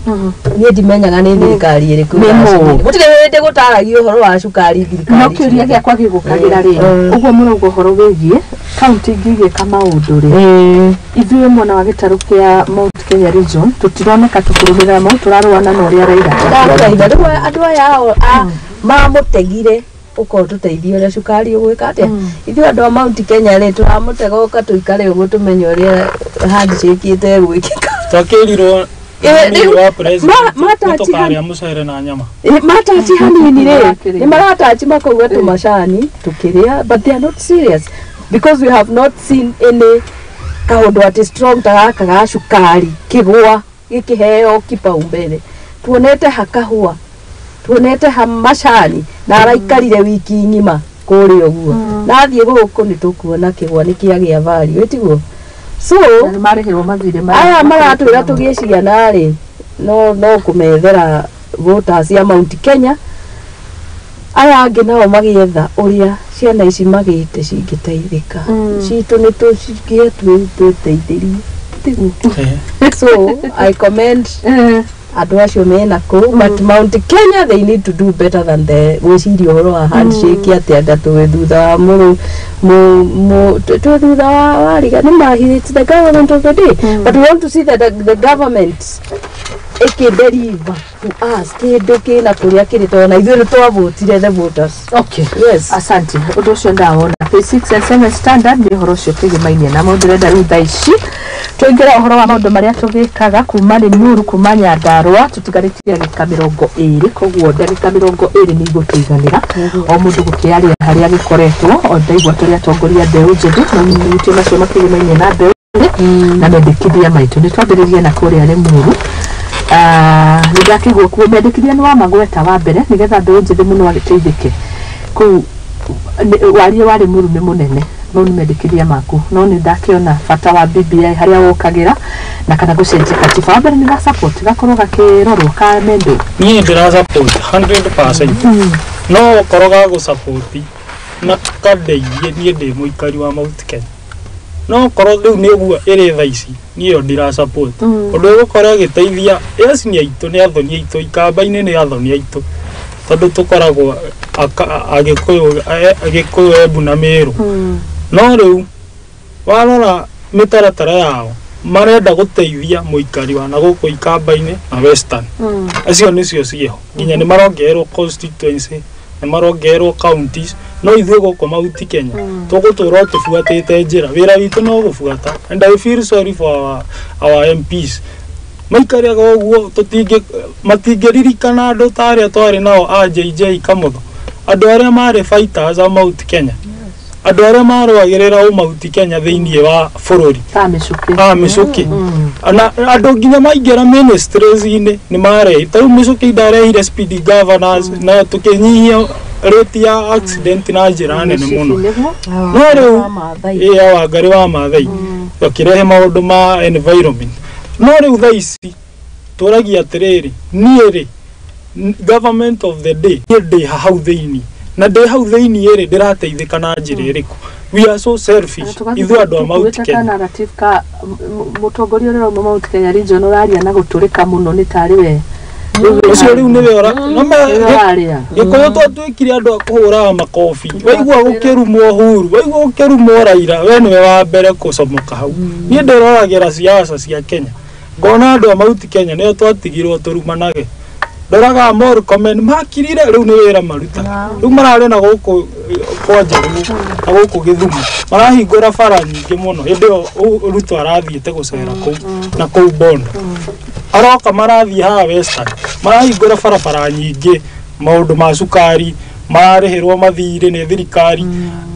nie ndimenyaga ni thirikari iriku gutire wende gutaragio uhoro wa cukari thirikari no kiuria giakwa gigukagira ri uguo murugo uhoro wigie county ngigika maundu ri ithuĩ mwena wa gitaru kia Mount Kenya region tutironeka tukurumira mo turarwana no ria Raila andu aya mamutegire uko tuteithio ria cukari ugwika atia ithuĩ andu a Mount Kenya ri turamutega uka tuikare uguo tumenye uria handshake ite gwikika twakĩrirwo wa president tukaria mucere na nyama matachi hanini ri ni maratachi makauga tumacani tukiria but they are not serious because we have not seen any kaundu ati strong tagaka ga cukari kigwa gikiheo kipaumbele tuonete hakahua tuonete hamashani na araikarire wiki ngima kuri uguo nathie guku ni tukuona kigwa ni kiagia value etiguo so marihirwo mathire aya maratwira tugie ciana ri no kumethera voters ya Mount Kenya aya angi nao magietha uria ciana ici magite cingiteithika citu ni tucikie twiteithirie tiguo so I commend andu acio mena ku but Mount Kenya they need to do better than the gwiciria uhoro wa handshake ati anda tuwe thutha wa muru tuwe thutha wa riga ni mahirite the government of the day but we want to see that the government deliver to us kindu kina kuria kiri tona ithuĩ twavotire the voters. Okay, yes, asante. Undu ucio ndawona P6 and 7 standard ni horo ucio kigimainie na maundu renda riu thaici tuingira uhoro wa maundu maria tugikaga kuma Limuru kuma Nyandarua tutigaritie ndagika 20 koguo ndagika 20 ni igutiganira o mundu gukiaria haria gikoretwo o ndaigua turia tongoria mbeu njethu na muti macio makigimainie na mbeu na mendekithia maitu ni twambiririe na kuria Limuru. Nigakigwo kuo mendekithia ni wa magweta wa mbere nigetha mbeu njethu muno agiteithike ku warie wari Limuru ni munene no ni mendekithia maku no ni ndakiona bata wa BBI haria wokagira na kana gucenjia katiba wa mbere ni ga support gakorwo gakirorwo ka mendo ni ndira support 100%. No koroga go support na kadeithie ni ndi muikari wa Mount Kenya no koro riu ni guo iri thaici ni yo ndira support undu gukora giteithia yes ni aitu ni athoni aitu ikamba-ini ni athoni aitu tondu tukoragwo agikuyu Embu na Meru no riu warora mitaratara yao marenda guteithia muikari wa na guku ikamba-ini na Western acio nicio ciho nginya ni marongerwo constituency ni marongerwo counties no ithuĩ guku Mount Kenya tugutura tufuatite njira wira witu no gufuata and I feel sorry for our MPs maikariaga uguo matingĩririkana andu taria twari nao JJ Kamutho andu aria mari fighters a Mount Kenya andu aria marwagirira o Mount Kenya thiini wa bururi Micuki ana andu nginya maingira ministries-ini ni mare taru Micuki ndarehire speed governors na tukinyihia rate ya accident na njira nene muno no riu wa ngari wa Maathai tukirehe maundu ma environment no riu thaici turagia atiriri nieri government of the day ndi hau thiini na ndi hau thiini iri ndirateithika na njira iriku we are so selfish ithu andu a Mount Kenya narrative ka mutongoria ro Mount Kenya region uraria na guturika muno ni tari we ucio riu ni wera no gikuyu twatwikire andu akuhura makofi waigua gukirumwo Uhuru waigua gukirumwo Raila we niwe wa mbere kucomoka hau ni ndiroragira siasa cia Kenya ngona andu a Mount Kenya nio twatigirwo turumanage ndoraga more comment makirire riu ni wira maruta riu marare na guku kwanja na guku Githumu marahingura bara nyingi muno hindio Ruto arathiite gucera kuu na kuu Bondo aroka marathie ha Western marahingura bara nyingi maundu ma cukari mararihirwo mathire ni thirikari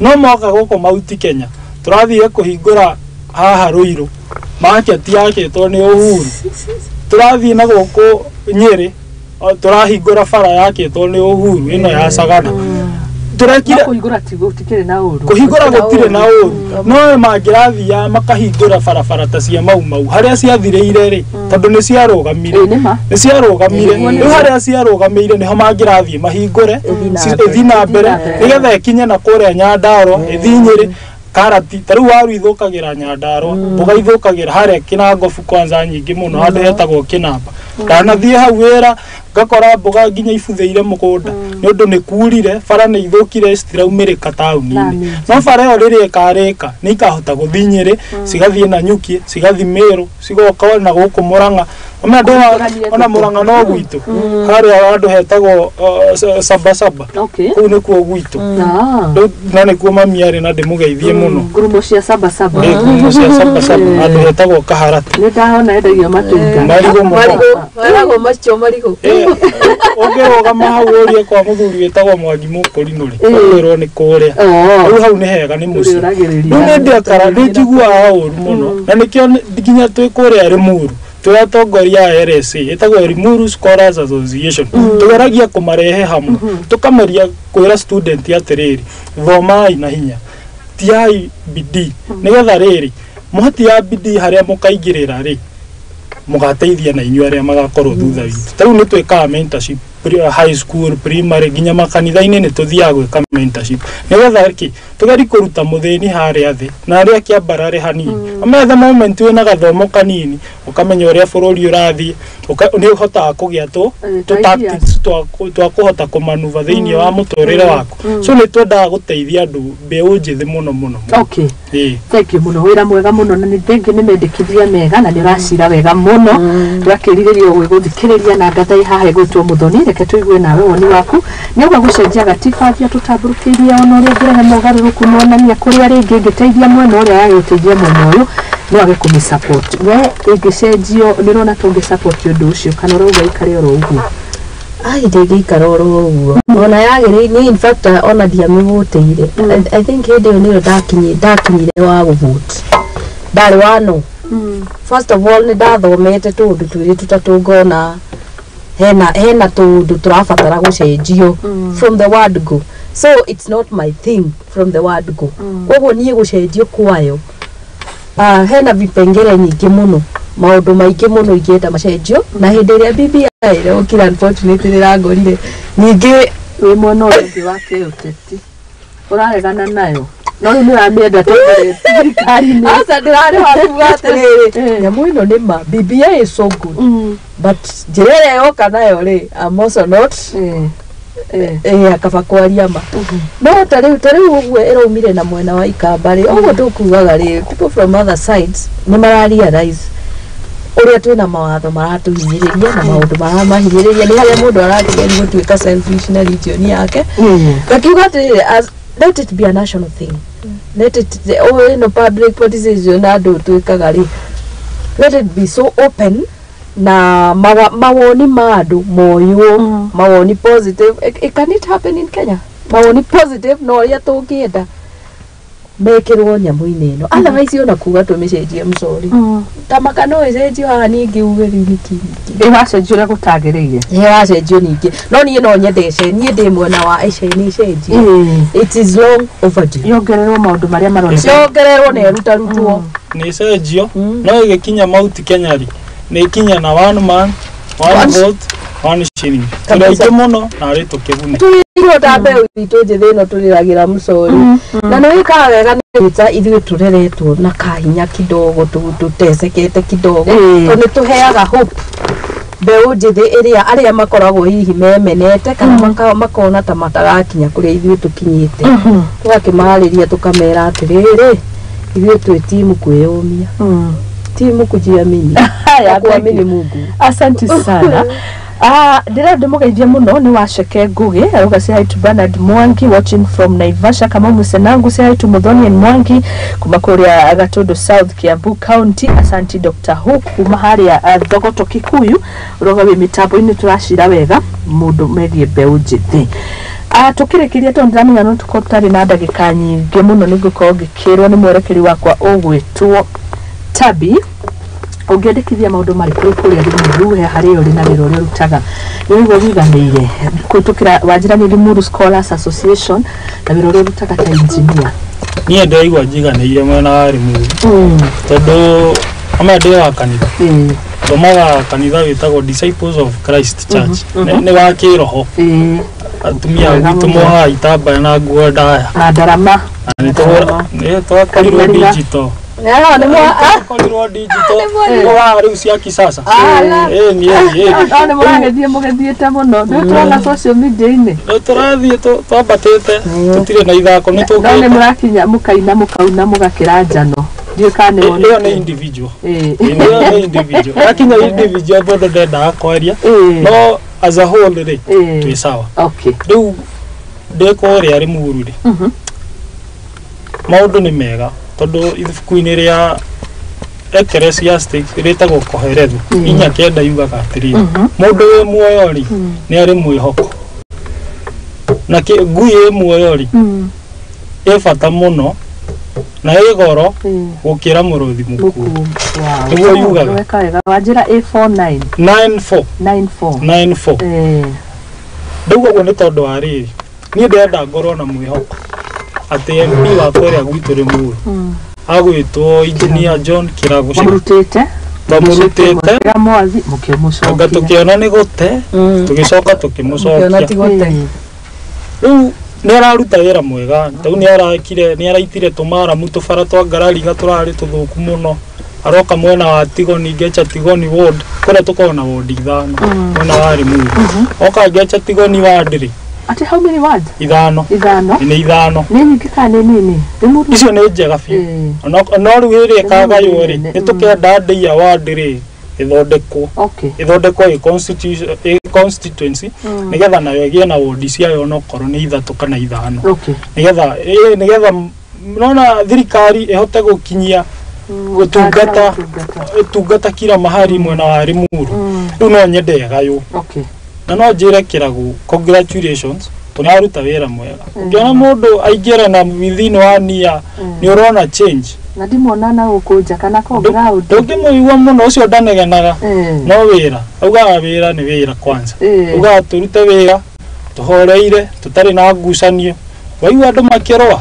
no moka guku Mount Kenya turathie kuhingura haha Ruiru market yake to ni Uhuru turathie na guku Nyeri turahingura bara yake to ni Uhuru ino ya Sagana turekire kuhingura tikire na uru kuhingura gutire na uru no mangirathia makahingura bara ta cia mau haria ciathireire ri tondu ni ciarugamire ni haria ciarugamire niho mangirathie mahingure ithina mbere nigetha ikinye na kuria Nyandarua ithinyire karati taru waru ithukagira Nyandarua mboga ithukagira haria Kinangofu kwanza nyingi muno handu hetagwo Kinamba ndanathie hau wira ngakora mboga nginya ibuthiire mugunda ni undu ni kurire bara ni ithukire citiraumirika tauni-ini no bara yo riri ikarika ni ikahota guthinyire cigathie na Nyuki cigathie Meru cigoka na guku Murang'a ona Murang'a no gwitu haria andu hetagwo Sabasaba kuu ni kuo gwitu na ni kuo mamiari na ndimugeithie muno ngurumo cia Sabasaba andu hetagwo Kaharati ni ndahona endagio matunga marigo macio marigo ongerogama hau urie kwa muthuri wetagwo Mwangi Mukurino ri kwirwo ni kuria riu hau ni hega ni muci riu ni ndekara ni njigua uru muno na nikio nginya twi kuria Limuru turatongoria RSA etagwo Limuru Scholars Association tugeragia kumarehe hamwe tukameria kwira student atiriri thomai na hinya tiai bidii nigetha riri muhati ya bidii haria mukaingirira ri mugateithia na inyu aria magakorwo thutha witu tariu ni twikaga mentorship high school primary ginya makanitha-ini ni tuthiaga gwika mentorship nigetha ki tugeri kuruta muthini haria thi na aria kiambarare hanini ametha moment wina gathomo kanini ukamenya uria bururi urathie ni uhotaga kugia tu tactics twa kuhota kumanuva thiini wa muturire waku so ni twendaga guteithia andu mbeu njithi muno okay thank you muno wira mwega muno na thank you ni mendekithia mega na ni racira wega muno twakirirĩrio gwĩgũthikĩrĩria na ngatha haha gwĩtwo Muthoni reke tuigue nawe woni waku ni ũgwa gũcenjia gatibathia tũtambũrũkĩirie ona ũrĩa ngĩrehe mogarũrũku monania kũrĩa rĩngĩ ngĩteithia mwena ũrĩa yagĩteithia mwena ũyũ no age kũmĩ support we ingĩcenjio nĩrona tũngĩ support ũndũ ũcio kana ũrauga ikare oro ũguo ai ndĩgĩikara oro ũguo ona yagĩrĩire in fact ona ndiamĩvũtĩire I think hĩndĩ ĩyo nĩyo ndakinyire wa gũvote ndarĩ wano first of all nĩ ndathomete tũndũ twĩrĩ tũtatũ ngona hena tũndũ tũrabatara gũcenjio from the word go so it's not my thing from the word go ũguo niĩ gũcenjio kwayo hena vipengere nyingĩ mũno maũndũ maingĩ mũno ingĩenda macenjio na hĩndĩ ĩrĩa BBI ĩrokira unfortunately nĩrangorire ningĩ wĩ mwena ũngĩ wa kĩũteti ũraregana nayo no nĩ ramĩenda tũkare thirikari-inĩ asa ndĩrarĩ wakuga atĩrĩrĩ nyamũ ĩno nĩ ma BBI is so good but njĩra ĩrĩa yoka nayo rĩ I'm also not akaba kwaria ma no tarĩu ũguo ĩraumire na mwena wa Ikamba rĩ ũguo tũkugaga rĩ people from other sides nĩ mararealize ũrĩa twĩna mawatho maratũhinyĩrĩria na maũndũ maramahinyĩrĩria nĩ harĩa mũndũ aratigeri gũtuĩka selfish na region yake gakiuga atĩrĩrĩ let it be a national thing let it public participation na andũ twĩkaga rĩ let it be so open na mawoni ma andũ moywo mawoni positive can it happen in Kenya mawoni positive no ũrĩa tũngĩenda mekĩrwo nyamũ-inĩ ĩno otherwise ona kuga tũmĩcenjie msori tamaka no ĩcenjio haha ningĩ uge rĩu nĩkĩ ĩracenjio ũrĩa gũtagĩrĩire ĩracenjio ningĩ no niĩ no nyende niĩ ndĩ mwena wa icenjio it is long overdue yongererwo maũndũ marĩa maroneka yongererwo na ĩrutarutwo nĩ ĩcenjio no ĩgĩkinya Mount Kenya rĩ nĩ ikinya na one man one vote one shilling tũraingĩ mũno na arĩ tũkĩguni tũirwo ta mbeũ itũ njĩthĩ ĩno tũrĩragĩra mũcori na nĩ wĩkaga wega nĩta ithuĩ tũreretwo na kahinya kidogo tũtecekete kidogo tondũ nĩ tũheaga hope mbeũ njĩthĩ ĩrĩa arĩa makoragwo hihi memenete kana makona ta matagakinya kũrĩa ithuĩ tũkinyĩte tũgakĩmarĩria tũkamera atĩrĩrĩ ithuĩ twĩ timu kwĩyũmia timu kujiamini ya kuamini Mungu asante sana ndĩrenda mũgeithie mũno nĩ waceke Ngugi aruga say hi to Bernard Mwangi watching from Naivasha kama Musenangu say hi to Muthoni Mwangi kuma kũrĩa Gatundu South Kiambu County asante Dr. Hook kuma harĩa Thogoto Kikuyu uroga wĩ mitambo-inĩ turacira wega mũndũ megie mbeũ njĩthĩ tukĩrĩkĩria tondũ ndamenya no tũkorwo tarĩ na ndagĩka nyingĩ mũno nĩngũkorwo ngĩkĩrwo nĩ mwerekeri wakwa ũgwĩtwo Tabi ũngĩandĩkithia maũndũ marĩkũ kũrĩa thimũ harĩa ũrĩ na wĩra ũrĩa ũrutaga nĩ ũguo wiganĩire kũhĩtũkĩra Wanjĩra Limuru Scholars Association na wĩra ũrĩa ũrutaga ta engineer niĩ ndĩraigua njiganĩire mwena wa Limuru tondũ ama ndĩ wa kanitha tũmaga kanitha wĩtagwo Disciples of Christ Church nĩ wa kĩroho atumia gwitũ mohaga itambaya na nguo ndaya na ndarama nĩ twakorirwo digital korirwo digital wa rĩu cia kisasa nĩ mũgĩthiĩte mũno nĩ tũrona social media-inĩ nĩ tũrathiĩ twambatĩte tũtirĩ na ithako nĩ tũkĩte nĩ mũrakinya mũkaina mũkauna mũgakĩra njano ĩyo nĩ individual ĩyo nĩ individual yakinya individual bado ndendaga kwaria no as a whole rĩ twĩ sawa rĩu ndĩkũrĩa Limuru rĩ maũndũ nĩ mega tondũ ibuku-inĩ rĩa Ecclesiastes rĩtagwo Koherethu inya kenda yugaga atĩrĩrĩ mũndũ wĩ muoyo rĩ nĩ arĩ mwĩhoko na ngui ĩ muoyo rĩ ĩ bata mũno na ĩ goro gũkĩra mũrũthi mũkuũ nĩguo yugaga Wanjĩra A49 94 ndauga ũguo nĩ tondũ wa rĩrĩ niĩ ndĩrenda ngorwo na mwĩhoko atĩ MP wa kũrĩa gwitũ Limuru agwĩtwo Engineer John Kĩrago twamũrutĩte anga tũkĩona nĩ gũte tũgĩcoka tũkĩmũcokia rĩu nĩ araruta wĩra mwega tondũ nĩ araitire tũmaramu tũbara twa Ngarariga tũrarĩ tũthũku mũno aroka mwena wa Tigoni ngecha Tigoni ward kũrĩa tũkoragwo na ward ithano mwena wa Limuru oka ngecha Tigoni ward rĩ Ati how many words? Ithano. Ni ithano. Ni nyingi kana nini? Icio nĩ njega biũ. No rĩu ĩrĩa ĩkagaywo rĩ, nĩtũkenda ndĩ ya ward rĩ ithondekwo. Ithondekwo constituency nĩgetha nayo ĩgĩe na ward ciayo no korwo nĩ ithatũ kana ithano. Nĩgetha nona thirikari ĩhote gũkinyia gũtungata kila mahali mwena wa Limuru. Rĩu no nyende ĩgaywo. Na no njĩre kĩragu congratulations tunaruta wĩra mwega. Ũngĩona mũndũ aingĩra na within 1 year nĩ ũrona change. Na ndimona na gũkũnja kana kongera ũndũ. Ndũngĩmũigua mũno ũcio ndanegenaga. No wĩra. Augaga wĩra nĩ wĩra kwanza. Augaga tũrute wĩra tũhoreire tũtarĩ na ngucanio. Waigua andũ makĩrũa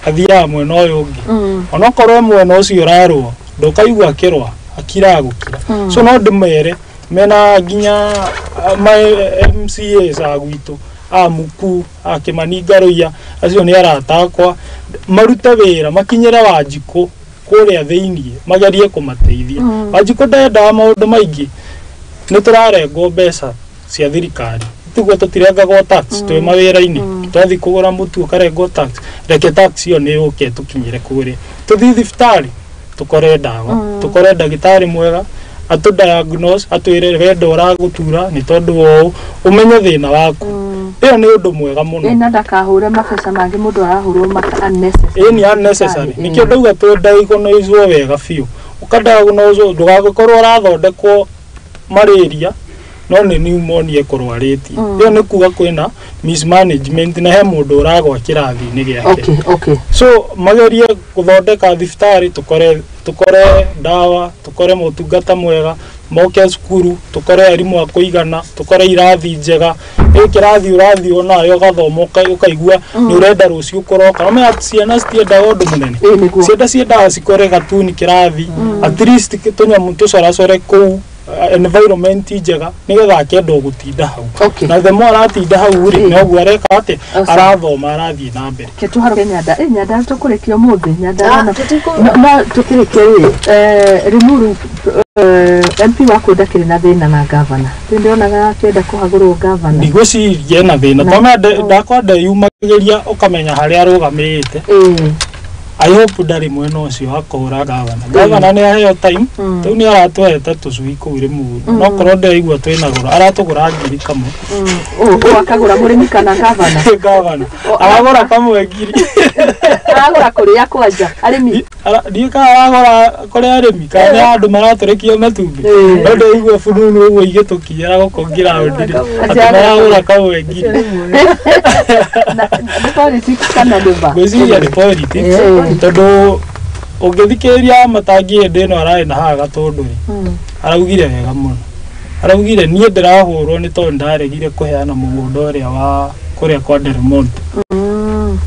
athiaga mwena ũyũ ũngĩ. Onokorwo mwena ũcio ũrarũa ndũkaigua akĩrũa akira gũkira. So no ndĩmere mena nginya MCAs a gwitũ Muku Kĩmani Ngaruiya acio nĩ arata akwa marute wĩra makinyĩre Wanjikũ kũrĩa thĩinĩ magerie kũmateithia. Wanjikũ ndendaga maũndũ maingĩ nĩ tũrarengwo mbeca cia thirikari tiguo tũtirengagwo tax twĩ mawĩra-inĩ twathi kũgũra mũtu ũkarengwo tax reke tax ĩyo nĩ yũke tũkinyĩre kũrĩa tũthiĩ thibitarĩ tũkore ndawa tũkore ndagĩtarĩ mwega atu diagnose atwire wendo ũragũtura nĩ tondũ wao umenye thĩna waku. Iyo nĩ ũndũ mwega mũno. Ĩna ndakahure mabesa mangĩ mũndũ arahurwo unnecessary. Ni unnecessary. Nikĩo ndauga diagnose wega biũ. Ũkadiagnose ndũgagĩkorwo ũrathondekwo malaria no nĩ pneumonia ĩkũrwarĩtie. Iyo nĩ kuga kwĩna mismanagement na he mũndũ ũragwa kĩrathi-inĩ gĩake. So magerie gũthondeka thibitarĩ tukore ndawa tukore motungata mwega moke cukuru tukore arimũ a kũigana tukore irathi njega kĩrathi ũrathi onayo gathomo ũkaigua nĩ ũrenda rũciũ kũroka no me ciana citiendaga ũndũ mũnene ciendaga cikore gatuni kĩrathi at least tũnyamũ tũcoracore kũu environment njega nigetha akenda gũtinda hau na the more aratinda hau rĩ noguo areka atĩ arathoma arathiĩ na mbere Ketuharuke nyanda tũkũrĩkio mũthĩ nyanda no tũkĩrĩkio Limuru MP wako ndakĩrĩ na thĩna na governor ndĩonaga akĩenda kũhagũrwo governor ndigũcirie na thĩna tondũ ndakwenda yumagĩria ũkamenya harĩa arũgamĩte I hope ndari mwena ũcio akora governor nĩ aheo time tũ nĩ aratwete tũcui kũu Limuru no korwo ndĩraigua twĩna goro aratũgũra ngiri kamwe akagũra mũrĩmi kana governor aragũra kamwe ngiri aragũra kũrĩa kwanja arĩmi ndika aragũra kũrĩa arĩmi kana andũ maratũrĩkia matumbĩ no ndĩraigua fununu ũguo igĩtũkinyĩra gũkũ ground aragũra kamwe ngiri na politics kana ndũba gwĩciria nĩ politics tondũ ũngĩthikĩrĩria matangi hĩndĩ ĩno ararĩ na haha Gatũndũ araugire wega mũno araugire niĩ ndĩrahũrwo nĩ tondũ ndaregire kũheana mũgũnda ũrĩa wa kũrĩa kwa Delmont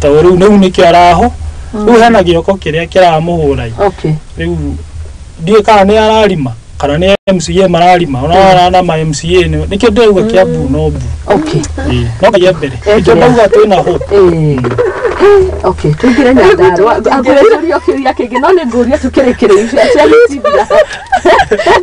tondũ rĩu nĩkĩo araho rĩu hena gĩoko kĩrĩa kĩramũhũra rĩu ndiĩ kana nĩ ararima kana nĩ MCA mararima ona arana ma MCA nĩkĩo ndĩrauga Kiambu no mbu no kaia mbere nĩkĩo ndauga twĩna hope tũingĩre Nyandarũa ngũrĩtũrio kĩũria kĩngĩ no nĩ ngũria tũkĩrĩkĩrĩria cia gĩtithira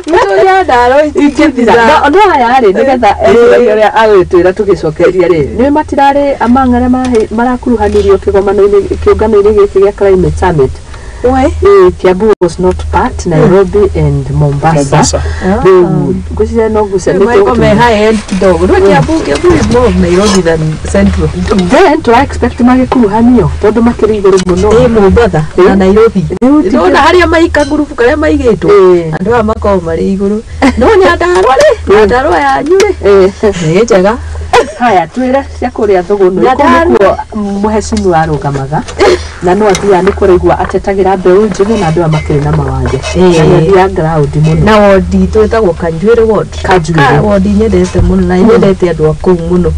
nĩtũria Nyandarũa itingĩthira no aya rĩ nĩgetha ũrĩa agwĩtwĩra tũgĩcokeria rĩ nĩ matirarĩ among arĩa marakuruhanirio kĩũngano-inĩ gĩkĩ gĩa Climate Summit. Kiambu was not part, Nairobi and Mombasa. Kiambu is more of Nairobi than Central. Then to expect magĩkuruhanio tondũ makĩrĩ igũrũ mũno Mombasa na Nairobi. Ndona harĩa maika group karĩa maigĩtwo andũ aya makoragwo marĩ igũrũ no Nyandarũa yanyu rĩ nĩ njega. Haya twĩre cia kũrĩa thũgũnũ nĩkuo mũhecimi warũgamaga na no athia nĩ kũraigua atetagĩra mbeũ njĩthĩ na andũ makĩrĩ na mawanja na ground mũno na wodi twĩtagwo Kanjuĩrĩ ward nyendete mũno na nyendete andũ a kũu mũno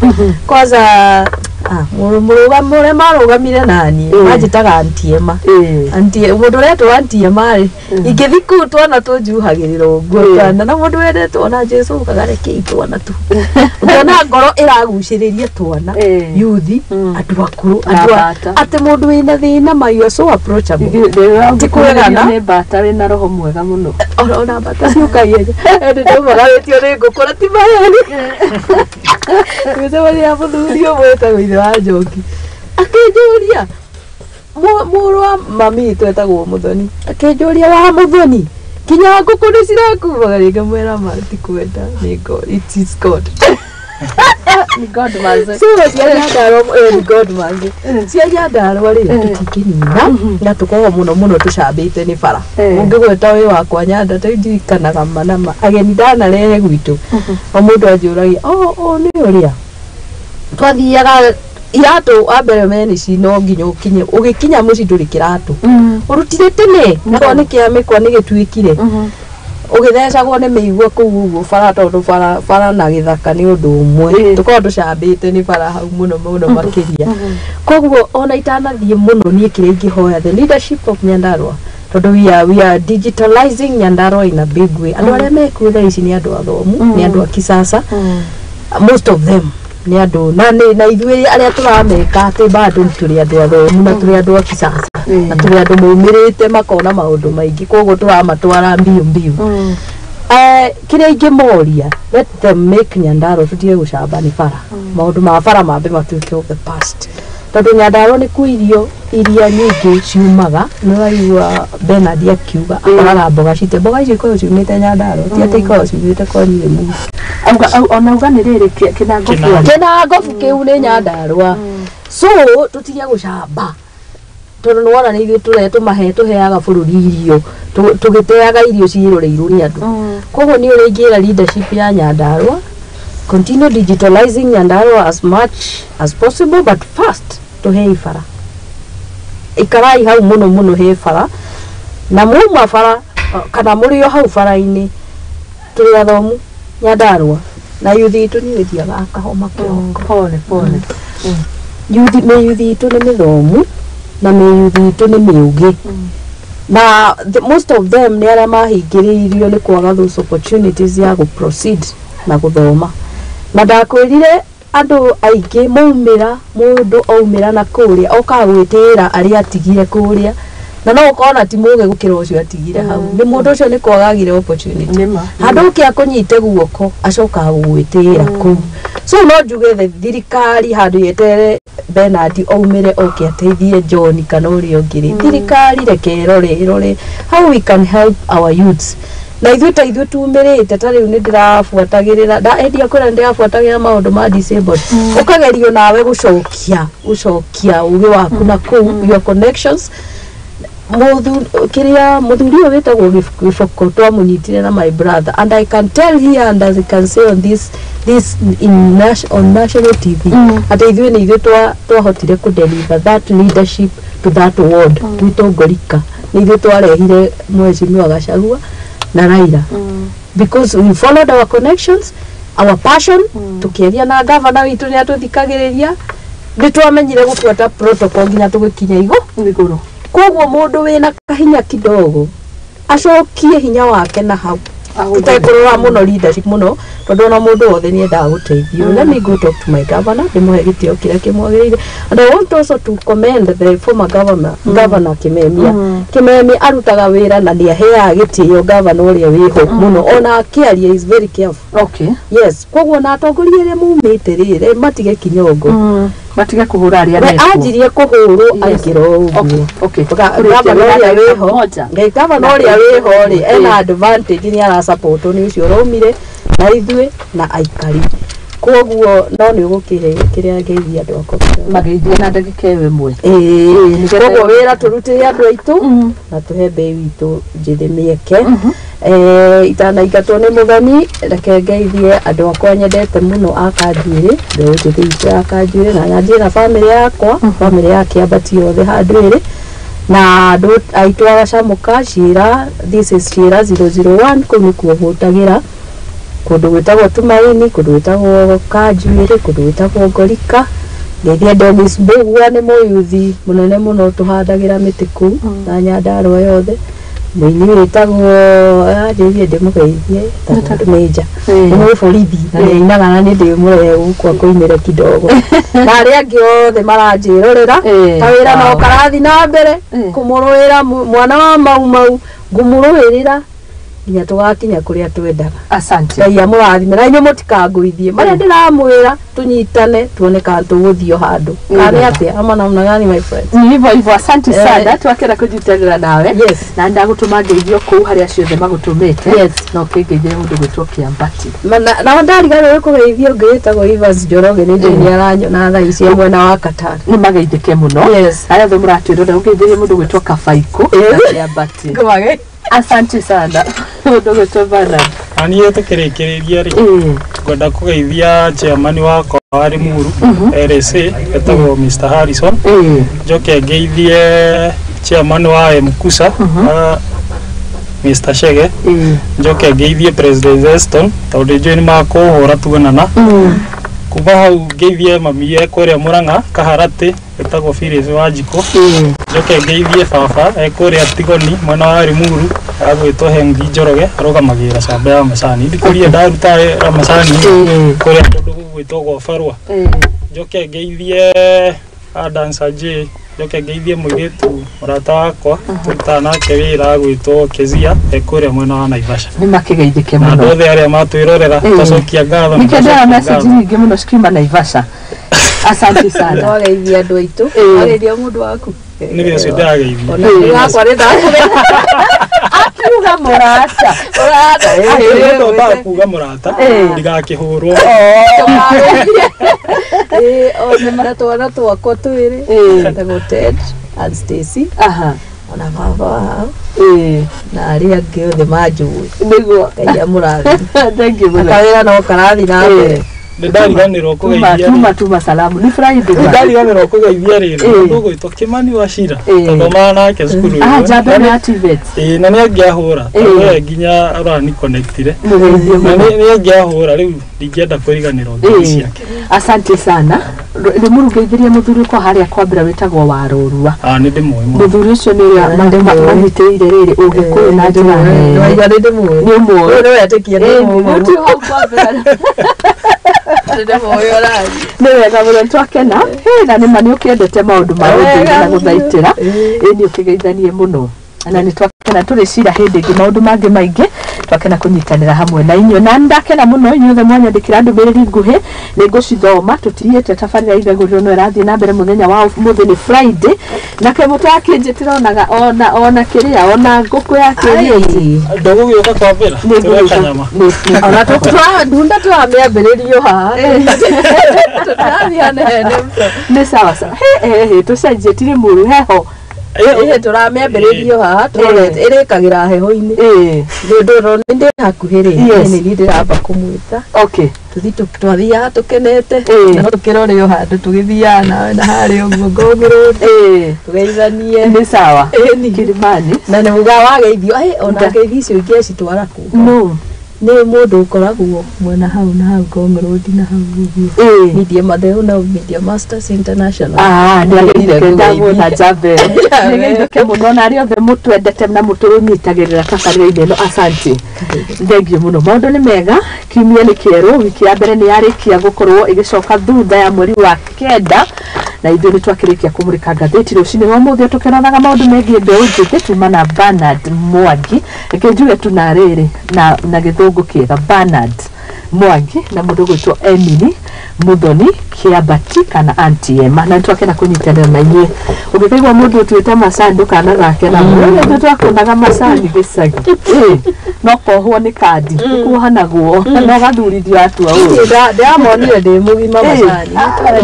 kwanza mũrũgamĩre marũgamire nani manjĩtaga Antiema mũndũ ũretwo Antiema rĩ ingĩthi kũu twana tũnjuhagĩrĩra ũguo kana na mũndũ wendetwo na Jesũ kagareke twana tu ũkona ngoro ĩragucĩrĩria twana yuthi andũ akũrũ atĩ mũndũ wĩna thĩna mayo so approachable tikwegana nĩ mbata wĩna roho mwega mũno ona bata ciukagia ndio magaretio nĩ ngũkũra ti maheni twĩcemanĩa mũthuri ũmwe etagwo ithe wa Njoki akĩnjũria mũrũ wa mami twetagwo Muthoni akĩnjũria wa Muthoni kinya ngũkũ nĩ cirakuaga ngamwĩra ma ti kwenda nĩ God it is God God manze so cia Nyandarua God manze cia Nyandarua rĩ tutikinina na tukorwo mũno tucambĩte nĩ bara ũngĩgweta wĩ wakwa Nyanda tũndirikanaga manama ageni ndanarehe gwitũ o mũndũ anjũragia nĩ ũrĩa twathiaga iratu ambere meni cino nginya ukinye ugikinya muci nduri kiratu urutire tene nakwa ni kiamikwa ni gituikire ugithecagwo ni miigua kuguo bara tondu bara na githaka ni undu umwe tukorwo tucambite ni bara hau muno makiria koguo ona itanathie muno ni kire ingihoya the leadership of Nyandarua tondu we are digitalizing Nyandarua in a big way andu aria mekuo ici ni andu athomu ni andu akisasa most of them ni andu na ithuĩ aria turameka ati bado turi andu athomu na turi andu akisasa na turi andu maumirite makona maundu maingi koguo turamatwara mbiu kire ingimoria let them make Nyandarua tutige gucamba ni bara maundu ma bara mambe matuike of the past tondu Nyandarua ni kuirio iria nyingi ciumaga no waigua Bernard akiuga akoraga mboga cite mboga ici ko ciumite Nyandarua ti ati ko ciumite ko ni mu ona uga ni riri kinango kiu ni Nyandarua so tutige gucamba tondu nwona ni ithuĩ tũrehe tũheaga bũrũri irio tũgĩteaga irio ciĩroreirwo nĩ andũ koguo nĩ ũrĩa ingĩra leadership ya Nyandarua continue digitalizing Nyandarua as much as possible but first tũhe ibara ikarai hau mũno he bara na muma bara kana mũrĩo hau bara-inĩ tũrĩ athomu Nyandarua na yuthi itu ni withiaga akahoma kĩroko pole yuthi itu nĩ mĩthomu na mĩyuthi itu nĩ mĩũgĩ na most of them nĩ arĩa mahingĩrĩirio nĩ kwaga those opportunities ya go proceed na gũthoma na ndakwĩrire andũ aingĩ maumĩra mũndũ aumĩra na kũrĩa okagwĩtĩra arĩa atigire kũrĩa na no ukona ti mũge gũkĩra ũcio atigire hau nĩ mũndũ ũcio nĩ kwagagire opportunity handũ kĩa kũnyite guoko acoka gwĩtĩra kũu so no njuge the thirikari handũ yetere Bernard aumĩre oke ateithie John kana ũrĩa ũngĩ thirikari reke rore how we can help our youths na ithuĩ tumĩrĩte ta rĩu nĩ ndĩrabuatagĩrĩra endia kwĩra ndĩrabuatagĩra maũndũ ma disabled ũkagerio nawe gũcokia ũgĩ waku na kũu your connections muthuri ũyũ wĩtagwo Gĩboko twamunyitire na my brother and I can tell here and as I can say on this on national TV ati ithuĩ nĩ ithuĩ twahotire kudeliver that leadership to that ward twitongorika nĩ ithuĩ twarehire Mheshimiwa Gachagua na Raila because we followed our connections our passion tukĩaria na governor witũ nĩ atũthikagĩrĩria nĩ twamenyire gũbuata protocol nginya tũgĩkinya igũrũ koguo mũndũ wĩna kahinya kidogo acokie hinya wake na hau tutaikũrũra mũno leadership mũno tondũ ona mũndũ wothe nĩ endaga gũteithio let me go talk to my governor ndĩmũhe gĩtĩo kĩrĩa kĩmwagĩrĩire and I want also to commend the former governor Kimemia arutaga wĩra na nĩ aheaga gĩtĩo governor ũrĩa wĩho mũno ona akĩaria is very careful yes koguo na atongoria arĩa maumĩte rĩrĩ matige kinyongo matige kuhura aria meko anjirie kuhurwo aingĩra ũguo governor ũrĩa wĩho rĩ ena advantage nĩ ara support nĩ ũcio ũraumire na ithuĩ na aikari koguo no nĩ ũgũkĩhe kĩrĩa ngeithia andũ akwa mageithia na ndagĩka ĩmwe koguo wĩra tũrutĩre andũ aitũ na tũhe mbei witũ njĩthĩ mĩeke itanaingatwo nĩ mũgeni reke ngeithie andũ akwa nyendete mũno a Kanjuĩrĩ mbeũ njĩthĩ itũ ya Kanjuĩrĩ na nyanjie na family yakwa family ya Kĩambatia yothe handũ ĩrĩ na andũ aitũ agacamũka Ciira this is Ciira 001 kũu nĩkuo hũtagĩra kũndũ gwĩtagwo Tumaini kũndũ gwĩtagwo Kanjuĩrĩ kũndũ gwĩtagwo Ngorika ngeithia Domis Mbũgua nĩ mũyuthi mũnene mũno tũhandagĩra mĩtĩ kũu na Nyandarua yothe mũini wĩtagwo ndeithie ndĩmũgeithie tondũ nĩ nja nĩ borithi na nĩainaga na nĩ ndĩmũrehe gũkũ kũinĩre kidogo na arĩa angĩ othe maranjĩrorera ta wĩra no karathi na mbere kũmũrũĩra mwana wa mau ngũmũrũĩrĩra nginya tugakinya kuria twendaga. Asante. Ngai amurathime na inyu mutikangũithie maria ndiramwira tunyitane tuone kana tuguthio handu kana atia ama namna gani my friend. Ni hivyo asante sana twakera kujitanira nawe. Yes. Na ndagutuma ngeithio kuu haria ciothe magutumite. Yes. No kingeithie mundu gwitwo Kiambati. Na ndariganire kugeithio ngirĩtagwo Ivas Njoroge nĩ ndĩ aranyona thaa ici mwena wa Katari. Ni mageithike muno. Yes. Haria thũ muratwirwo ngeithie mundu gwitwo Kabaiko Kiambati. Ngwage. Asante sana. Mundu gwitwo Bernard. Ani yetukirikiria ri. Ngwenda kugeithia chairman wako wa Limuru RSA etagwo Mr Harrison. Njoke ngeithie chairman wa Mkusa Mr Shege. Njoke ngeithie President Zeston tondu njui ni makuhura tuonana. Kuma hau ngeithie mamiekuria Murang'a Kaharati etagwo Phyllis Wanjiko. Njoke ngeithie baba ekuria Tigoni mwena wa Limuru agwitwo Hengi Njoroge arugamagira camba ya macani ndikuria ndaruta macani kuria tondu gwitwo Gofarwa. Njoke ngeithie Dancer J. Njoke ngeithie muiritu murata wakwa tuta nake wira gwitwo Kezia ekuria mwena wa Naivasha. Ni makigeithike muno. Na ndothe aria matwirorera tacokia ngatho. Nikendera message nyingi muno skima Naivasha. Asante sana. Wageithia andu aitu. Ageithia mundu waku. Ni bia cio ndageithia. Ona ni wakwa ni akiuga murata. Ndio ba kuga murata ndigakihurwo. Ona maratwana twakwa twiri. Ndagwo Ted and Stacy. Ona baba na aria angĩ othe manjũĩ nĩguo Ngai amũrathime. Thank you muno. Kawĩra no karathi na mbere. Ndariganirwo kugeithia tuma salamu ni Friday. Ndariganirwo kugeithia riri ndu gwitwo Kimani wa Shira tondoma nake cukuru. Jabe na TVET. Na nĩ angiahura we nginya arani connectire. Na nĩ angiahura riu ndingĩenda kũriganirwo ngeithi ciake. Asante sana. Nĩ mũrugeithirie mũthuri kwa haria kwambira witagwo Warorua. Nĩ ndĩmũĩ mũthuri ũcio nĩ mahitĩire rĩrĩ ũgĩkũyũ na njĩra nene. Nĩ ndĩmũĩ. Nĩ ũmũĩ. Nĩ wetĩkia ndĩmũĩ. Nĩ wega mũno twakena na nĩ mani ũkĩendete maũndũ ma ũndũire na gũthaitĩra nĩ ũkĩgeithanie mũno na nĩ twakena tũrĩ cira hĩndĩ ĩngĩ maũndũ mangĩ maingĩ twakena kũnyitanĩra hamwe na inyuĩ na ndakena mũno inyuothe mwanyandĩkĩra ndũmĩrĩri nguhĩ nĩ ngũcithoma tũtiriĩte tabarĩra igagũrĩrwo no ĩrathiĩ na mbere mũthenya wa ũmũthĩ nĩ Friday na Kemũtũ akĩnjĩtĩra ona kĩrĩa ona ngũkũ yakĩrĩa ndũgũgĩũka kwambĩra tũreka nyama ona ndunda twamĩambĩrĩrio haha tũtirathiane nĩ sawa sawa tũcenjie tiri mũru heho turamĩambĩrĩrio haha ĩrĩkagĩra heho-inĩ ndũrwo nĩ ndĩ hakuhĩ rĩ nĩ ndĩramba kũmwĩta twathiaga tũkenete no tũkĩrore o handũ tũgĩthiaga nawe na harĩa ũguo ngũngĩrũti tũgeithanie nĩ sawa Kilimani na nĩ muga wageithio ona ngeithi icio ingĩ acitwara kũ nĩ mũndũ ũkoragwo mwena hau na hau Ngong'orodi na hau ũguo Media Matheu na Media Masters International ndagwo na Jabe nĩgeithĩke mũno na arĩa othe mũtwendete na mũtũnyitagĩrĩra tabarĩra-inĩ ĩno asante thengiũ mũno maũndũ nĩ mega kiumia nĩ kĩerũ wiki ya mbere nĩ yarĩkia gũkorwo ĩgĩcoka thutha ya mweri wa kenda na ithuĩ nĩ twakĩrĩkia kũmũrĩka ngathĩti rũcinĩ rwa ũmũthĩ tũkĩrothaga maũndũ megiĩ mbeũ njĩthĩ tuma na Bernard Mwangi reke njuge tu na rĩrĩ na gĩthũngũ kĩega Bernard Mwangi na mũndũ gwĩtwo Emily Muthoni Kiambati kana Auntie Emma na twakena kũnyitanĩra na inyuĩ ũngĩkaigua mũndũ ũtuĩte macani kana gake na mũndũ twakuonaga macani gĩcagi no kohwo nĩ kandi kuohanagwo no gathurithio atua ũũ ndamonire ndĩ mũgima macani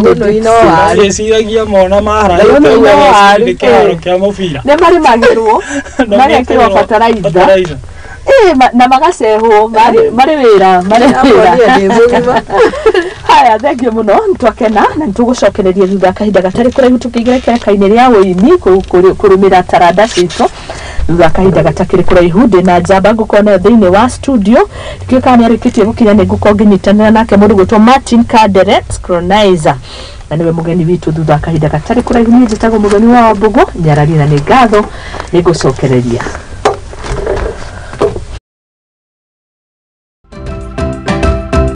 ndĩciragia mona maharagĩte kĩharo kĩa mũbira nĩ marĩmagĩrwo magekĩrwo bataraitha na magacehwo marĩ wĩra haya thengiũ mũno nĩtwakena na nĩtũgũcokereria thutha kahinda gatarĩ kũraihu tũkĩingĩra kĩreka-inĩ rĩa ũini kũrũmĩra taranda citũ thutha kahinda gatakĩrĩ kũraihu ndĩna njamba ngũkorwo nayo thĩinĩ wa studio tuĩkaga nĩ arĩkĩtie gũkinya nĩ ngũkorwo ngĩnyitanĩra nake mũndũ gwĩtwo Martin Kaderet Scronizer na niwe mugeni witũ thutha kahinda gatarĩ kũraihu niĩ njĩtagwo mũgeni wa Wambugu Nyarari na nĩ ngatho nĩ ngũcokereria